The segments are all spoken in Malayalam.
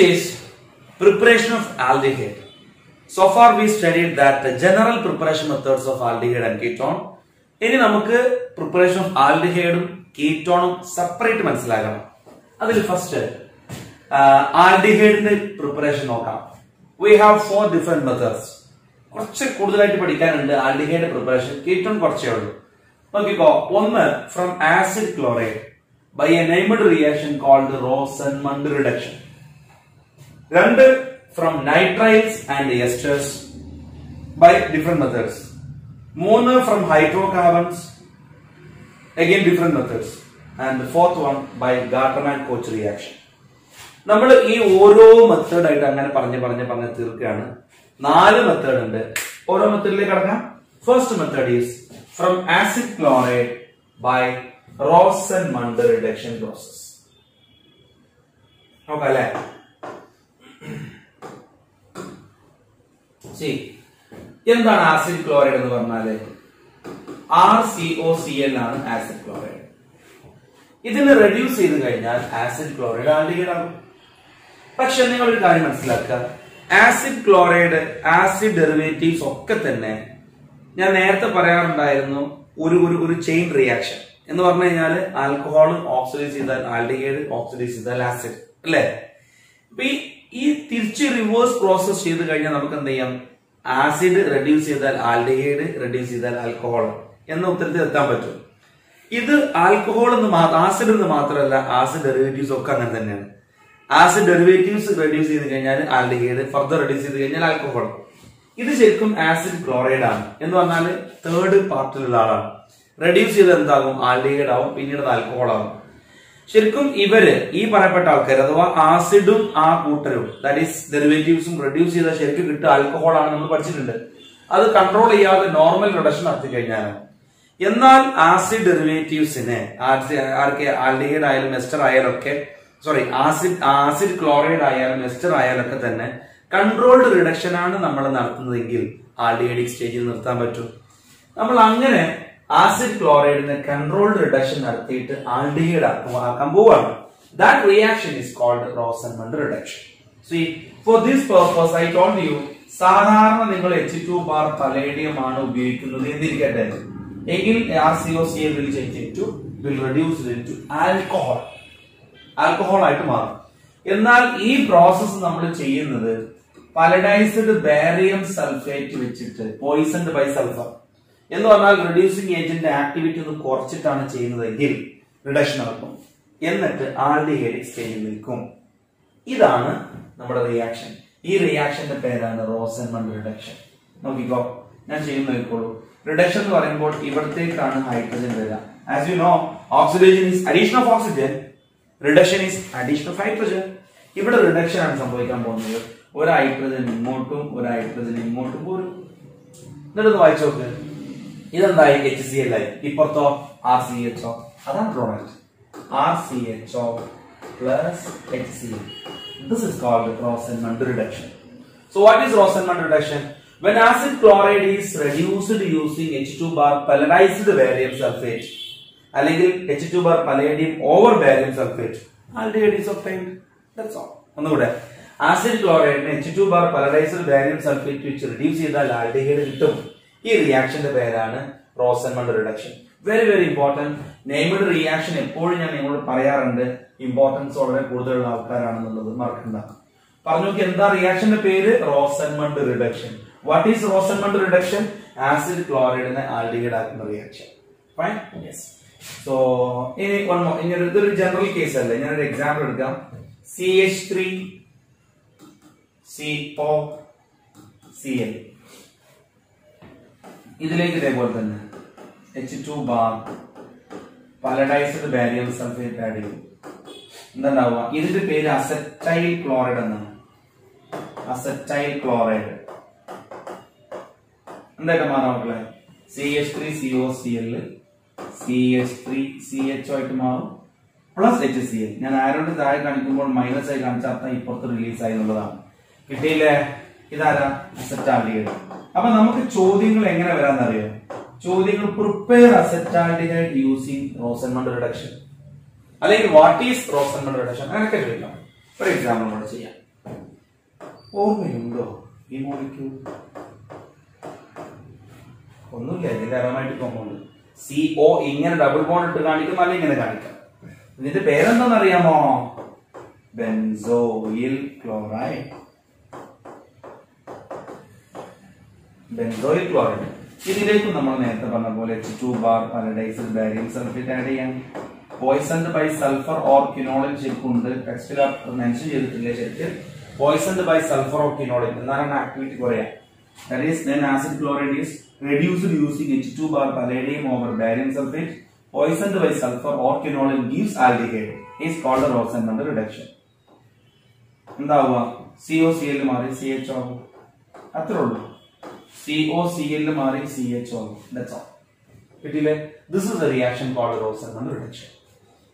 is preparation of aldehyde. So far we studied that the general preparation methods of aldehyde and ketone. ഇനി നമുക്ക് preparation of aldehyde ketone separate മനസ്സിലാക്കണം. അതിൽ ഫസ്റ്റ് aldehyde preparation നോക്കാം. We have 4 different methods. കുറച്ച് കൂടുതലായിട്ട് പഠിക്കാനുണ്ട് aldehyde preparation. ketone കുറച്ചേ ഉള്ളൂ. നോക്കിക്കോ, ഒന്ന് from acid chloride by a named reaction called Rosenmund reduction. Two from nitriles and esters by different methods. 3 from hydrocarbons, again different methods. And the 4th one by Gartermann-Koch reaction. നമ്മൾ ഈ ഓരോ മെത്തേഡ് ആയിട്ട് അങ്ങനെ പറഞ്ഞ് തീർക്കുകയാണ്. 4 മെത്തേഡ് ഉണ്ട്. ഓരോ മെത്തേഡിലേക്ക് കടക്കാം. First method is from acid chloride by Rosenmund reduction process. നോക്കാം അല്ലേ? എന്താണ് ആസിഡ് ക്ലോറൈഡ് എന്ന് പറഞ്ഞാല് RCOCl ആണ് ആസിഡ് ക്ലോറൈഡ്. ഇതിനെ റെഡ്യൂസ് ചെയ്ത് കഴിഞ്ഞാൽ ആസിഡ് ക്ലോറൈഡ് ആൽഡിഹൈഡ് ആകും. പക്ഷെ നിങ്ങൾ ഒരു കാര്യം മനസ്സിലാക്കുക, ആസിഡ് ക്ലോറൈഡ് ആസിഡ് ഡെറിവേറ്റീവ്സ് ഒക്കെ തന്നെ ഞാൻ നേരത്തെ പറയാറുണ്ടായിരുന്നു ഒരു ചെയിൻ റിയാക്ഷൻ എന്ന് പറഞ്ഞു കഴിഞ്ഞാൽ ആൽക്കഹോൾ ഓക്സിഡൈസ് ചെയ്താൽ ആൽഡിഹൈഡ്, ഓക്സിഡൈസ് ചെയ്താൽ ആസിഡ് അല്ലേ? അപ്പൊ ഈ തിരിച്ച് റിവേഴ്സ് പ്രോസസ് ചെയ്ത് കഴിഞ്ഞാൽ നമുക്ക് എന്ത് ചെയ്യാം? ആസിഡ് റെഡ്യൂസ് ചെയ്താൽ ആൽഡിഹൈഡ്, റെഡ്യൂസ് ചെയ്താൽ ആൽക്കഹോൾ എന്ന ഉത്തരത്തിൽ എത്താൻ പറ്റും. ഇത് ആൽക്കഹോൾ ആസിഡ് എന്ന് മാത്രമല്ല, ആസിഡ് ഡെറിവേറ്റീവ്സ് ഒക്കെ അങ്ങനെ തന്നെയാണ്. ആസിഡ് ഡെറിവേറ്റീവ്സ് റെഡ്യൂസ് ചെയ്ത് കഴിഞ്ഞാൽ ആൽഡിഹൈഡ്, ഫർദർ റെഡ്യൂസ് ചെയ്ത് കഴിഞ്ഞാൽ ആൽക്കഹോൾ. ഇത് ശരിക്കും ആസിഡ് ക്ലോറൈഡ് ആണ് എന്ന് പറഞ്ഞാൽ തേർഡ് പാർട്ടിലുള്ള ആളാണ്. റെഡ്യൂസ് ചെയ്ത് എന്താകും? ആൽഡിഹൈഡ് ആവും, പിന്നീട് ആൽക്കഹോൾ ആവും. ശരിക്കും ഇവര് ഈ പറയപ്പെട്ട ആൾക്കാർ അഥവാ ആസിഡും ആ കൂട്ടരും ദാറ്റ് ഈസ് ഡെറിവേറ്റീവ്സും റെഡ്യൂസ് ചെയ്താൽ ശരിക്കും കിട്ടുക ആൽക്കഹോൾ ആണ് നമ്മൾ പഠിച്ചിട്ടുണ്ട്. അത് കൺട്രോൾ ചെയ്യാതെ നോർമൽ റിഡക്ഷൻ നടത്തി കഴിഞ്ഞാലാണ്. എന്നാൽ ആസിഡ് ഡെറിവേറ്റീവ്സിനെ ആൽഡിഹൈഡ് ആയാലും എസ്റ്റർ ആയാലും ഒക്കെ ആസിഡ് ക്ലോറൈഡ് ആയാലും എസ്റ്റർ ആയാലും ഒക്കെ തന്നെ കൺട്രോൾഡ് റിഡക്ഷൻ ആണ് നമ്മൾ നടത്തുന്നതെങ്കിൽ ആൽഡിഹൈഡിക് സ്റ്റേജിൽ നിർത്താൻ പറ്റും. നമ്മൾ അങ്ങനെ ആസിഡ് ക്ലോറൈഡിനെ കൺട്രോൾഡ് റിഡക്ഷൻ നടത്തിയിട്ട് ആൽഡിഹൈഡ് ആക്കാൻ പോവാണ്. That reaction is called Rosenmund reduction. See, for this purpose I told you, സാധാരണ നിങ്ങൾ H2 ബാർ പലേഡിയം ആണ് ഉപയോഗിക്കുന്നത് എന്നിരിക്കട്ടെ, എങ്കിൽ RCOCl will change into will reduce it into alcohol. Alcohol ആയിട്ട് മാറും. എന്നാൽ ഈ പ്രോസസ് നമ്മൾ ചെയ്യുന്നത് പലഡൈസ്ഡ് ബാരിയം സൾഫേറ്റ് വെച്ചിട്ട് പോയിസൺഡ് ബൈ സൾഫർ എന്ന് പറഞ്ഞാൽ റെഡ്യൂസിംഗ് ഏജന്റിന്റെ ആക്ടിവിറ്റി ഒന്ന് കുറച്ചിട്ടാണ് ചെയ്യുന്നതെങ്കിൽ റിഡക്ഷൻ നടക്കും. എന്നിട്ട് ആൽഡിഹൈഡിക് സ്റ്റേജിൽ നിൽക്കും. ഇതാണ് നമ്മുടെ റിയാക്ഷൻ. ഈ റിയാക്ഷന്റെ പേരാണ് റോസൻമണ്ട് റിഡക്ഷൻ. നോക്കിക്കോ, ഞാൻ ചെയ്യുന്ന നോക്കിക്കോളൂ. റിഡക്ഷൻ എന്ന് പറയുമ്പോൾ ഇവിടത്തേക്കാണ് ഹൈഡ്രജൻ വരിക. As you know, oxidation is addition of oxygen, reduction is addition of hydrogen. ഇവിടെ റിഡക്ഷൻ ആണ് സംഭവിക്കാൻ പോകുന്നത്. ഒരു ഹൈഡ്രജൻ ഇങ്ങോട്ടും ഒരു ഹൈഡ്രജൻ ഇങ്ങോട്ടും പോരും. എന്നിട്ട് വായിച്ചു നോക്ക്, ഇതെന്തായി? HCl ആയി. ഇപ്പുറത്തോ RCHO. അതാണ് product. RCHO plus HCl. This is called Rosenmund reduction. So what is Rosenmund reduction? When acid chloride is reduced using H2 bar pallidized barium sulfate, അല്ലെങ്കിൽ H2 bar palladium over barium sulfate, aldehyde is obtained. That's all. ഒന്നുകൂടെ, ആസിഡ് ക്ലോറൈഡിനെ H2 bar pallidized barium sulfate വെച്ച് റെഡ്യൂസ് ചെയ്താൽ ആൽഡിഹൈഡ് കിട്ടും. ഈ റിയാക്ഷന്റെ പേരാണ് Rosenmund reduction. Very very important. Named reaction എപ്പോഴും ഞാൻ നിങ്ങളോട് പറയാറുണ്ട്, ഇമ്പോർട്ടൻസ് വളരെ കൂടുതലുള്ള ആൾക്കാരാണെന്നുള്ളത് മറക്കണ്ട. പറഞ്ഞു നോക്കി, എന്താ റിയാക്ഷന്റെ പേര്? Rosenmund reduction. What is Rosenmund reduction? Acid ക്ലോറൈഡിനെ ആൽഡിഹൈഡ് ആക്കുന്ന റിയാക്ഷൻ. Fine, yes. സോ ഇനി ഇതൊരു ജനറൽ കേസ് അല്ലേ, ഞാനൊരു എക്സാമ്പിൾ എടുക്കാം. CH3COCl. ഇതിലേക്ക് ഇതേപോലെ തന്നെ H2 bar palladised barium sulphate add ചെയ്യും. എന്താണ്ടാവുക? ഇതിന്റെ പേര് അസറ്റൈൽ ക്ലോറൈഡ് എന്നാണ്. അസറ്റൈൽ ക്ലോറൈഡ് എന്തായിട്ട് മാറാം മക്കളെ? CH3COCl CH3CHO ആയിട്ട് മാറും, പ്ലസ് HCl. ഞാൻ ആരോട് താഴെ കാണിക്കുമ്പോൾ മൈനസ് ആയി കാണിച്ച അർത്ഥം ഇപ്പുറത്ത് റിലീസ് ആയി എന്നുള്ളതാണ്. കിട്ടിയില്ലേ? ഇതാരാ? അസറ്റാൽഡിഹൈഡ്. അപ്പൊ നമുക്ക് ചോദ്യങ്ങൾ എങ്ങനെ വരാന്നറിയോ? ചോദ്യങ്ങൾ പ്രിപ്പയർ അസറ്റാൽഡിഹൈഡ് യൂസിങ് റോസൻമണ്ട് റിഡക്ഷൻ, അല്ലെങ്കിൽ വാട്ട് ഈസ് റോസൻമണ്ട് റിഡക്ഷൻ, അങ്ങനെയൊക്കെ ചോദിക്കാം. ഒരു എക്സാമ്പിൾ കൂടെ ചെയ്യാം. ഓർമ്മയുണ്ടോ ഈ മോളിക്യൂൾ? ഒന്നുമില്ല, ഇതിന്റെ അരോമാറ്റിക് കോമ്പൗണ്ട് CO ഇങ്ങനെ ഡബിൾ ബോണ്ട് ഇട്ട് കാണിക്കും, അല്ല ഇങ്ങനെ കാണിക്കാം. ഇതിന്റെ പേരെന്താണെന്ന് അറിയാമോ? Benzoyl chloride. Benzoyl chloride. ഇതിലേക്ക് നമ്മൾ നേരത്തെ പറഞ്ഞ പോലെ H2 ബാർ പാലഡൈസിൽ ബാരിയം സൾഫേറ്റ് ആഡ് ചെയ്യാം. Poisoned by sulphur or quinoline ശരിക്കുണ്ട്, ടെക്സ്റ്റിൽ മെൻഷൻ ചെയ്തിട്ടില്ല. ശരിക്കും poisoned by sulphur or quinoline എന്നാണ് ആക്ടിവിറ്റി കുറയാ. That is, then acid chloride is reduced using H2 bar palladium over barium sulfate. Poisoned by sulfur or quinoline gives aldehyde. Is called a Rosenmund reduction. എന്താവുക? COCl മാറി CH ആവും. അത്രേ ഉള്ളൂ. COCl മാറി CH ആവും. That's all. കിട്ടിയില്ലേ? This is a reaction called a Rosenmund reduction.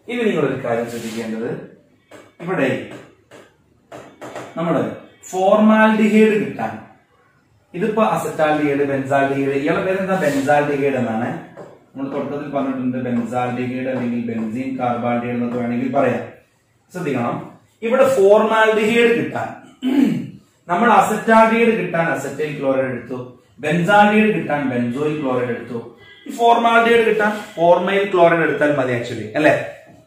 ഇനി നിങ്ങൾ ഒരു കാര്യം ശ്രദ്ധിക്കേണ്ടത്, ഇവിടെ നമ്മുടെ ഫോർമാൽഡിഹൈഡ് കിട്ടാൻ, ഇതിപ്പോ അസറ്റാൽഡിഹൈഡ്, ബെൻസാൽഡിഹൈഡ്, ഇയാളുടെ പേരെന്താ? ബെൻസാൽഡിഹൈഡ് എന്നാണ്. നമ്മൾ തുടക്കത്തിൽ പറഞ്ഞിട്ടുണ്ട് ബെൻസാൽഡിഹൈഡ് അല്ലെങ്കിൽ ബെൻസീൻ കാർബാൾഡിഹൈഡ് എന്നൊക്കെ വേണമെങ്കിൽ പറയാം. ശ്രദ്ധിക്കണം, ഇവിടെ ഫോർമാൽഡിഹൈഡ് കിട്ടാൻ നമ്മൾ അസറ്റാൽഡിഹൈഡ് കിട്ടാൻ അസറ്റൈൽ ക്ലോറൈഡ് എടുത്തു, ബെൻസാൽഡിഹൈഡ് കിട്ടാൻ ബെൻസോയിൽ ക്ലോറൈഡ് എടുത്തു. ഈ ഫോർമാൽഡിഹൈഡ് കിട്ടാൻ ഫോർമൈൽ ക്ലോറൈഡ് എടുത്താൽ മതി ആക്ച്വലി, അല്ലെ?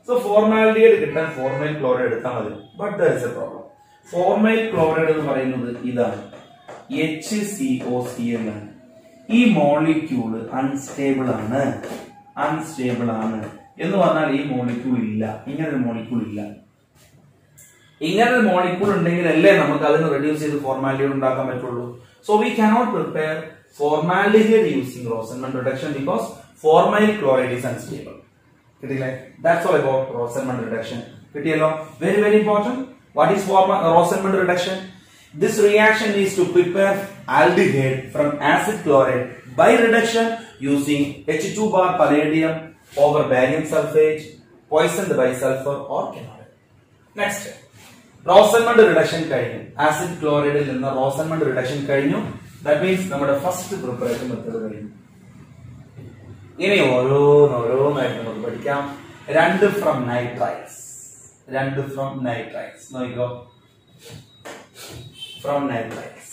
സോ ഫോർമാൽഡിഹൈഡ് കിട്ടാൻ ഫോർമൈൽ ക്ലോറൈഡ് എടുത്താൽ മതി. But there is a problem. Formyl chloride എന്ന് പറയുന്നത് ഇതാണ്, HCOCl ആണ്. ഈ മോളിക്യൂള് അൺസ്റ്റേബിൾ ആണ്. അൺസ്റ്റേബിൾ ആണ് എന്ന് പറഞ്ഞാൽ ഈ മോളിക്യൂൾ ഇല്ല, ഇങ്ങനൊരു മോളിക്യൂൾ ഇല്ല. ഇങ്ങനൊരു മോളിക്യൂൾ ഉണ്ടെങ്കിൽ അല്ലേ നമുക്ക് അതിന് റെഡ്യൂസ് ചെയ്ത് ഫോർമാൽഡിഹൈഡ് ഉണ്ടാക്കാൻ പറ്റുള്ളൂ. So we cannot prepare formaldehyde using Rosenmund reduction because formyl chloride is unstable. കിട്ടിയില്ലേ? That's all about Rosenmund reduction. കിട്ടിയല്ലോ? Very very important. What is Rosenmund reduction? This reaction is to prepare aldehyde from acid chloride by reduction using H2 bar palladium over barium sulfate poisoned by sulfur or quinoline. Next, Rosenmund reduction കഴിഞ്ഞു. Acid chloride ൽ നിന്ന് Rosenmund reduction കഴിഞ്ഞു. That means നമ്മുടെ ഫസ്റ്റ് പ്രിപ്പറേഷൻ മെത്തേഡ് കഴിഞ്ഞു. ഇനി ഓരോന്നായിട്ട് നമുക്ക് പഠിക്കാം. 2 from nitriles. 2 from nitriles. നോക്കിക്കോ, from nitriles.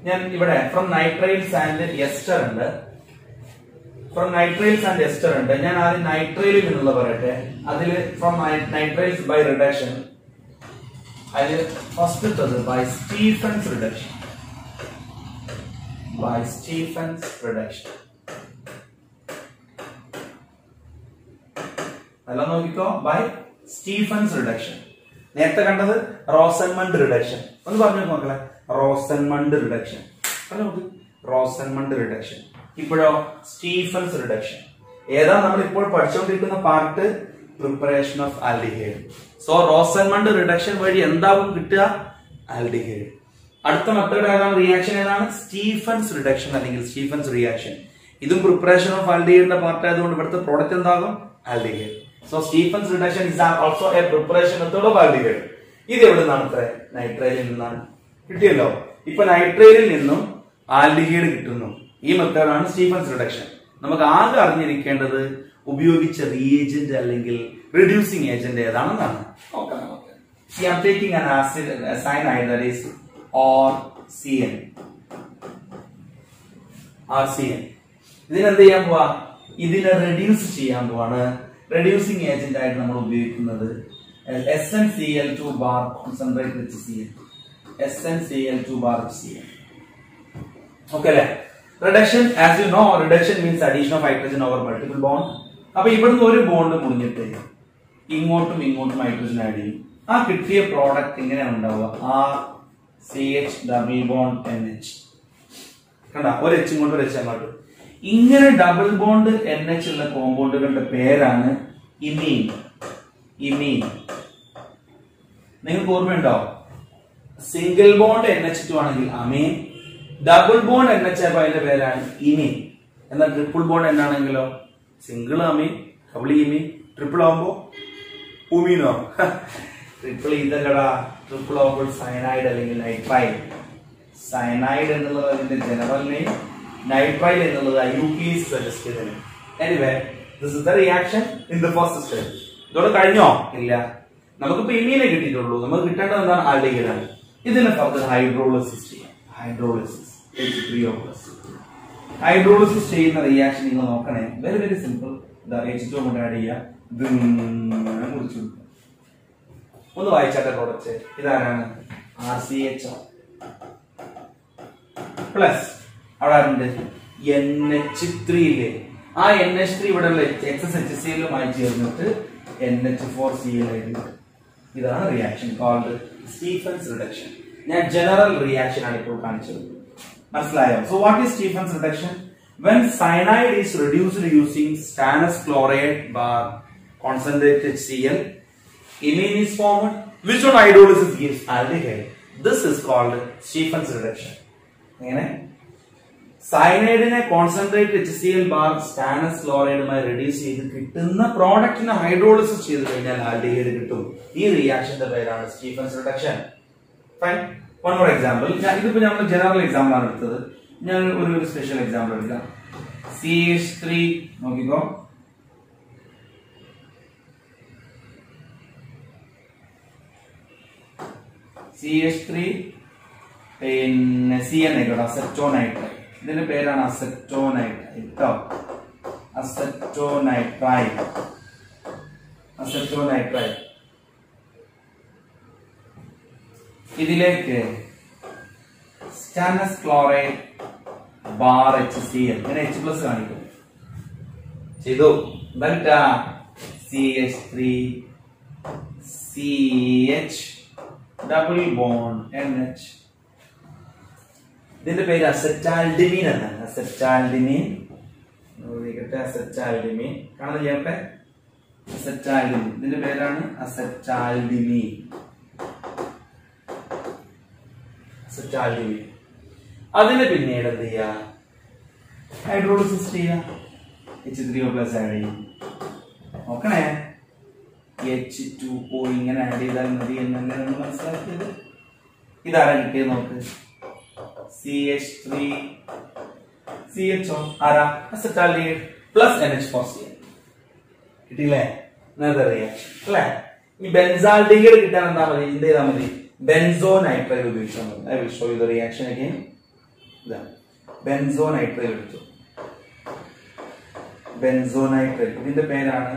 ഞാൻ ഇവിടെ from nitriles and ester ഉണ്ട്. From nitriles and ester ഉണ്ട്. ഞാൻ ആദ്യം നൈട്രൈലിൽ നിന്നുള്ള പറയട്ടെ. അതിൽ from nitriles by reduction, അതിൽ ഫസ്റ്റത്തത് by Stephens reduction. By Stephens reduction. അല്ല നോക്കിക്കോ, by Stephens reduction. നേരത്തെ കണ്ടത് Rosenmund reduction. ഒന്ന് പറഞ്ഞു നോക്കളെ, Rosenmund reduction. നോക്ക്, Rosenmund reduction. ഇപ്പോഴോ Stephens reduction. ഏതാ നമ്മൾ ഇപ്പോൾ പഠിച്ചുകൊണ്ടിരിക്കുന്ന part? Preparation of aldehyde. So Rosenmund reduction വഴി എന്താവും കിട്ടുക? ആൽഡിഹൈഡ്. അടുത്ത മെത്തേഡ് ഏതാണ്? റിയാക്ഷൻ ഏതാണ്? Stephens reduction അല്ലെങ്കിൽ Stephens reaction. ഇതും പ്രിപ്പറേഷൻ ഓഫ് ആൽഡിഹൈഡിന്റെ പാർട്ട് ആയതുകൊണ്ട് ഇവിടുത്തെ പ്രോഡക്റ്റ് എന്താകും? Aldehyde. So Stephens reduction is also a preparation method of aldehyde. ഇത് എവിടെ നിന്നാണ്? നൈട്രൈലിൽ നിന്നാണ്. കിട്ടിയല്ലോ? ഇപ്പൊ നൈട്രൈലിൽ നിന്നും ആൽഡിഹൈഡ് കിട്ടുന്നു. ഈ മെത്തേഡാണ് Stephens reduction. നമുക്ക് ആകെ അറിഞ്ഞിരിക്കേണ്ടത് ഉപയോഗിച്ച റിയേജന്റ് അല്ലെങ്കിൽ റിഡ്യൂസിംഗ് ഏജന്റ് ഏതാണെന്നാണ്. നോക്കാം. See, I am taking an acid, a cyanide, that is RCN. ഇതിനെന്ത് ചെയ്യാൻ പോവാ? ഇതിനെ റെഡ്യൂസ് ചെയ്യാൻ പോവാണ്. റെഡ്യൂസിംഗ് ഏജന്റ് ആയിട്ട് നമ്മൾ ഉപയോഗിക്കുന്നത് SnCl2 bar concentrate with Cl. SnCl2 bar Cl. Okay അല്ലേ? Reduction, as you know, reduction means addition of hydrogen over multiple bond. അപ്പൊ ഇവിടുന്ന് ഒരു ബോണ്ട് മുറിഞ്ഞിട്ട് ഇങ്ങോട്ടും ഹൈഡ്രജൻ ആഡ് ചെയ്യും. ആ കിട്ടിയ പ്രോഡക്റ്റ് ഇങ്ങനെയാണ് ഉണ്ടാവുക, RCH ഡബിൾ ബോണ്ട് NH. കണ്ട, ഒരു H ഇങ്ങോട്ട് ഒരു H അങ്ങോട്ട്. ഇങ്ങനെ ഡബിൾ ബോണ്ട് NH ഉള്ള കോമ്പൗണ്ടുകളുടെ പേരാണ് ഇമീൻ. നിങ്ങൾക്ക് ഓർമ്മയുണ്ടോ? സിംഗിൾ ബോണ്ട് NH2 ആണെങ്കിൽ അമീൻ, ഡബിൾ ബോണ്ട് NH ആയപ്പോൾ അതിന്റെ പേരാണ് ഇമീൻ. എന്നാൽ ട്രിപ്പിൾ ബോണ്ട് എന്നാണെങ്കിലോ സിംഗിൾ അമീൻ, ഡബിൾ ഇമീൻ, ട്രിപ്പിൾ ആവുമ്പോ ഉമീനോ. ട്രിപ്പിൾ ഇതല്ലടാ, ട്രിപ്പിൾ ആവുമ്പോൾ സയനൈഡ് അല്ലെങ്കിൽ നൈട്രൈൽ. സയനൈഡ് എന്നുള്ളത് അതിന്റെ ജനറൽ നെയിം, nitrile എന്നുള്ളത് IUPAC സജസ്റ്റ് ചെയ്തത്. Anyway, this is the reaction in the first step. ഇതോടെ കഴിഞ്ഞോ? ഇല്ല. നമുക്കിപ്പോ ഇമീനെ കിട്ടിയിട്ടുള്ളൂ. നമുക്ക് കിട്ടേണ്ടത് എന്താണ്? ആൽഡിഹൈഡാണ്. ഇതിനെ ഫർദർ ഹൈഡ്രോളിസിസ് ചെയ്യാം. Hydrolysis H3O+. ഹൈഡ്രോളിസിസ് ചെയ്യുന്ന റിയാക്ഷൻ നിങ്ങൾ നോക്കണേ. Very very simple. H2 കൊണ്ട് ആഡ് ചെയ്യുക. മുറിച്ചു ഒന്ന് വായിച്ചാട്ടെ പ്രോഡക്റ്റ്. ഇതാരാണ്? RCHO പ്ലസ് അവിടെ ഉണ്ട് NH3 ഇല്ലേ? ആ NH3 ഇവിടെ ഉള്ള XSHCl ചേർന്നിട്ട് NH4Cl ആയിട്ട്. ഇതാണ് റിയാക്ഷൻ കോൾഡ് സ്റ്റീഫൻസ് റിഡക്ഷൻ. ഞാൻ ജനറൽ റിയാക്ഷൻ ആണ് ഇപ്പോൾ കാണിച്ചത്. മനസ്സിലായോ? So what is Stephens reduction? When cyanide is reduced using stannous chloride bar concentrated HCl, imine is formed. Which one hydrolysis gives aldehyde? This is called Stephens reduction. എങ്ങനെ? സയനൈഡിനെ കോൺസെൻട്രേറ്റ് HCl ബാർ സ്റ്റാനസ് ക്ലോറൈഡുമായി റെഡ്യൂസ് ചെയ്ത് കിട്ടുന്ന പ്രോഡക്റ്റിനെ ഹൈഡ്രോളിസിസ് ചെയ്ത് കഴിഞ്ഞാൽ ആൽഡിഹൈഡ് കിട്ടും. ഈ റിയാക്ഷന്റെ പേരാണ് Stephens reduction. Fine. One more example. ഇതിപ്പോ നമ്മൾ ജനറൽ എക്സാമ്പിൾ ആണ് എടുത്തത്. ഞാൻ ഒരു സ്പെഷ്യൽ എക്സാമ്പിൾ എടുക്കാം. CH3 നോക്കിക്കോ. CH3 പിന്നെ CN ആയിക്കോട്ടെ, അസറ്റോനൈട്രൈഡ്. ഇതിന്റെ പേരാണ് അസറ്റോനൈട്രൈഡ്. അസറ്റോനൈട്രൈഡ്. ഇതിലേക്ക് സ്റ്റാനസ് ക്ലോറൈഡ് ബാർ HCl ഇങ്ങനെ H+ കാണിക്കും. ചെയ്തു. CH3 CH double bond NH. ഇതിന്റെ പേര് അസറ്റാൽഡിമീൻ എന്നാണ്. അസറ്റാൽഡിമീൻ കാണാൻ ചെയ്യട്ടെ. അസറ്റാൽഡിമീൻ ഇതിന്റെ പേരാണ് അസറ്റാൽഡിമീൻ. അതിന് പിന്നീട് എന്ത് ചെയ്യാ? ഹൈഡ്രോളിസിസ് ചെയ്യാ. H3O+ ആഡ് ചെയ്യും. നോക്കണേ, H2O ഇങ്ങനെ ആഡ് ചെയ്താൽ മതി എന്നല്ലേ നമ്മൾ മനസ്സിലാക്കിയത്. ഇതാരാ കിട്ടിയത് നോക്ക്. CH3 CHO ആരാ? Acetaldehyde plus NH4Cl. കിട്ടിയില്ലേ? നേരത്തെ റിയാക്ഷൻ അല്ലേ? ഈ ബെൻസാൽഡിഹൈഡ് കിട്ടാൻ എന്താ മതി? എന്ത് ചെയ്താൽ മതി? ബെൻസോനൈട്രൈഡ് ഉപയോഗിച്ചാൽ മതി. I will show you the reaction again. ബെൻസോനൈട്രൈഡ് എടുത്തു. ബെൻസോനൈട്രൈഡ് ഇതിന്റെ പേരാണ്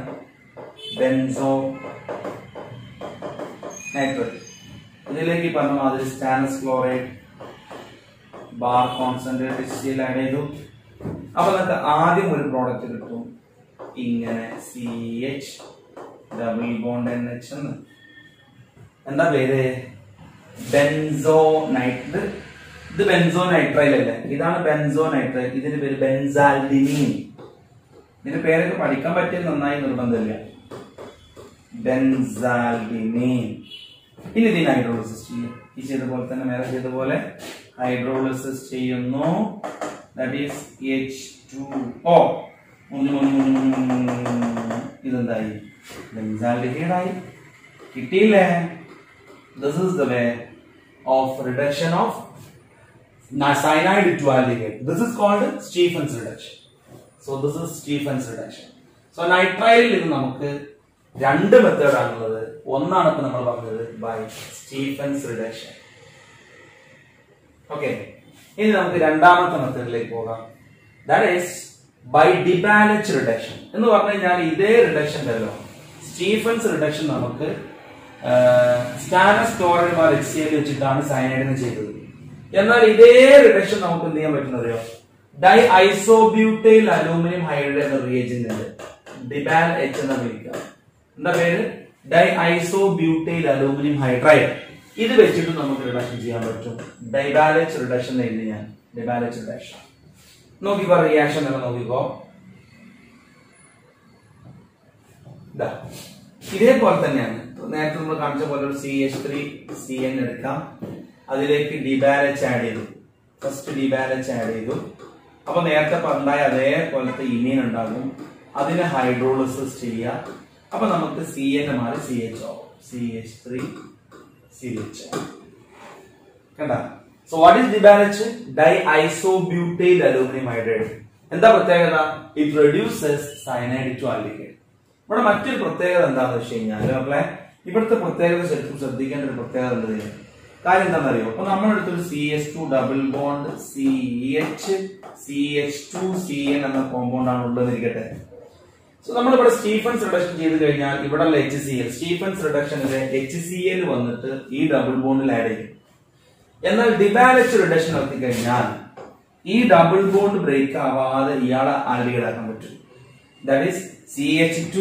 ബെൻസോനൈട്രൈഡ്. ഇതിലേക്ക് പറഞ്ഞ മാതിരി stannous chloride bar concentrate HCl add ചെയ്തു. അപ്പൊ നമുക്ക് ആദ്യം ഒരു പ്രോഡക്റ്റ് കിട്ടും ഇങ്ങനെ CH ഡബിൾ ബോണ്ട് NH എന്ന്. എന്താ പേര്? ബെൻസോനൈട്രൈഡ്. ഇത് ബെൻസോനൈട്രൈഡ് അല്ലേ? ഇതാണ് ബെൻസോനൈട്രൈഡ്. ഇതിന്റെ പേര് ബെൻസാൽഡിമീൻ. ഇതിന്റെ പേരൊക്കെ പഠിക്കാൻ പറ്റിയ നന്നായി നിർബന്ധമില്ല. ബെൻസാൽഡിമീൻ. ഇനി ഇതിന് ഹൈഡ്രോളിസിസ് ചെയ്യും. ഈ ചെയ്ത പോലെ തന്നെ നേരെ ചെയ്ത പോലെ ഹൈഡ്രോളിസിസ് ചെയ്യുന്നു. That is H2O. ഇതെന്തായി? ബെൻസാൽഡിഹൈഡ് ആയി. കിട്ടിയില്ലേ? This is the way of reduction of cyanide to aldehyde. This is called Stephens reduction. So this is Stephens reduction. So nitrile ഇത് നമുക്ക് രണ്ട് മെത്തേഡ് ആണുള്ളത്. ഒന്നാണ് ഇപ്പോ നമ്മൾ പറഞ്ഞത് by Stephens reduction. ഓക്കേ, ഇനി നമുക്ക് രണ്ടാമത്തെ മെത്തേഡിലേക്ക് പോകാം. That is by Debelech reduction. എന്ന് പറഞ്ഞു കഴിഞ്ഞാൽ ഇതേ റിഡക്ഷൻ അല്ലോ. സ്റ്റീഫൻസ് റിഡക്ഷൻ നമുക്ക് സ്റ്റാനസ് ക്ലോറൈഡ് ബാർ HCl വെച്ചിട്ടാണ് സയനൈഡിനെ ചെയ്തത്. എന്നാൽ ഇതേ റിഡക്ഷൻ നമുക്ക് എന്ത് ചെയ്യാൻ പറ്റുന്നറിയോ? ഡൈ ഐസോബ്യൂട്ടൈൽ അലൂമിനിയം ഹൈഡ്രൈഡ് എന്ന റിയേജന്റ് ഉണ്ട്. Debelech എന്ന് വിളിക്കാം. എന്താ പേര്? Di isobutyl aluminium hydride. ഇത് വെച്ചിട്ട് നമുക്ക് റിഡക്ഷൻ ചെയ്യാൻ പറ്റും. Debelech റിഡക്ഷൻ എഴുതി ഞാൻ. Debelech റിഡക്ഷൻ നോക്കിക്കോ. റിയാക്ഷൻ തന്നെ നോക്കിക്കോ. ഇതേപോലെ തന്നെയാണ് നേരത്തെ നമ്മൾ കാണിച്ച പോലെ ഒരു CH3 CN എടുക്കാം. അതിലേക്ക് Debelech ആഡ് ചെയ്തു. ഫസ്റ്റ് Debelech ആഡ് ചെയ്തു. അപ്പൊ നേരത്തെ പറഞ്ഞാൽ അതേപോലത്തെ ഇമീൻ ഉണ്ടാകും. അതിനെ ഹൈഡ്രോളിസിസ് ചെയ്യാം. അപ്പൊ നമുക്ക് CN മാറി CHO, CH3 CHO. കണ്ട? So what is Debelech? Diisobutane aluminum hydride. എന്താ പ്രത്യേകത? It reduces cyanide to aldehyde. ഇവിടെ മറ്റൊരു പ്രത്യേകത എന്താണെന്ന് വെച്ച് കഴിഞ്ഞാൽ മക്കളെ, ഇവിടുത്തെ പ്രത്യേകത ശരിക്കും ശ്രദ്ധിക്കേണ്ട ഒരു പ്രത്യേകത ഉണ്ട്. കാര്യം എന്താണെന്നറിയോ? അപ്പൊ നമ്മളെടുത്തൊരു CH2 ഡബിൾ ബോണ്ട് CH2CN എന്ന കോമ്പൗണ്ട് ആണ് ഉള്ളതെന്നിരിക്കട്ടെ. സോ നമ്മളിവിടെ സ്റ്റീഫൻസ് റിഡക്ഷൻ ചെയ്ത് കഴിഞ്ഞാൽ ഇവിടെ HCl, സ്റ്റീഫൻസ് റിഡക്ഷനിലെ HCl വന്നിട്ട് ഈ ഡബിൾ ബോണ്ടിൽ ആഡ് ചെയ്യും. എന്നാൽ ഡിബാലച്ച് റിഡക്ഷൻ നടത്തി കഴിഞ്ഞാൽ ഈ ഡബിൾ ബോണ്ട് ബ്രേക്ക് ആവാതെ ഇയാളെ ആൽഡിഹൈഡ് ആക്കാൻ പറ്റും. That is CH2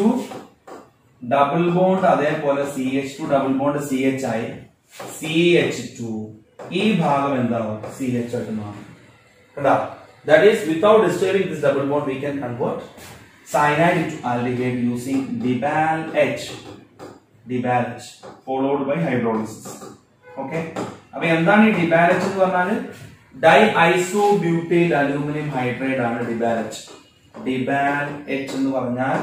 double bond അതേപോലെ CH2 ഡബിൾ ബോണ്ട് CH ആയി CH2 ഈ ഭാഗം എന്താവും? CH ആയിട്ട് മാറും. കേട്ടോ? That is without disturbing this double bond we can convert cyanide into aldehyde using DiBalH followed by hydrolysis. Okay? അപ്പൊ എന്താണ് ഈ DiBalH എന്ന് പറഞ്ഞാൽ? ഡൈഐസോബ്യൂട്ടൈൽ അലൂമിനിയം ഹൈഡ്രൈഡ് ആണ് DiBalH. DiBalH എന്ന് പറഞ്ഞാൽ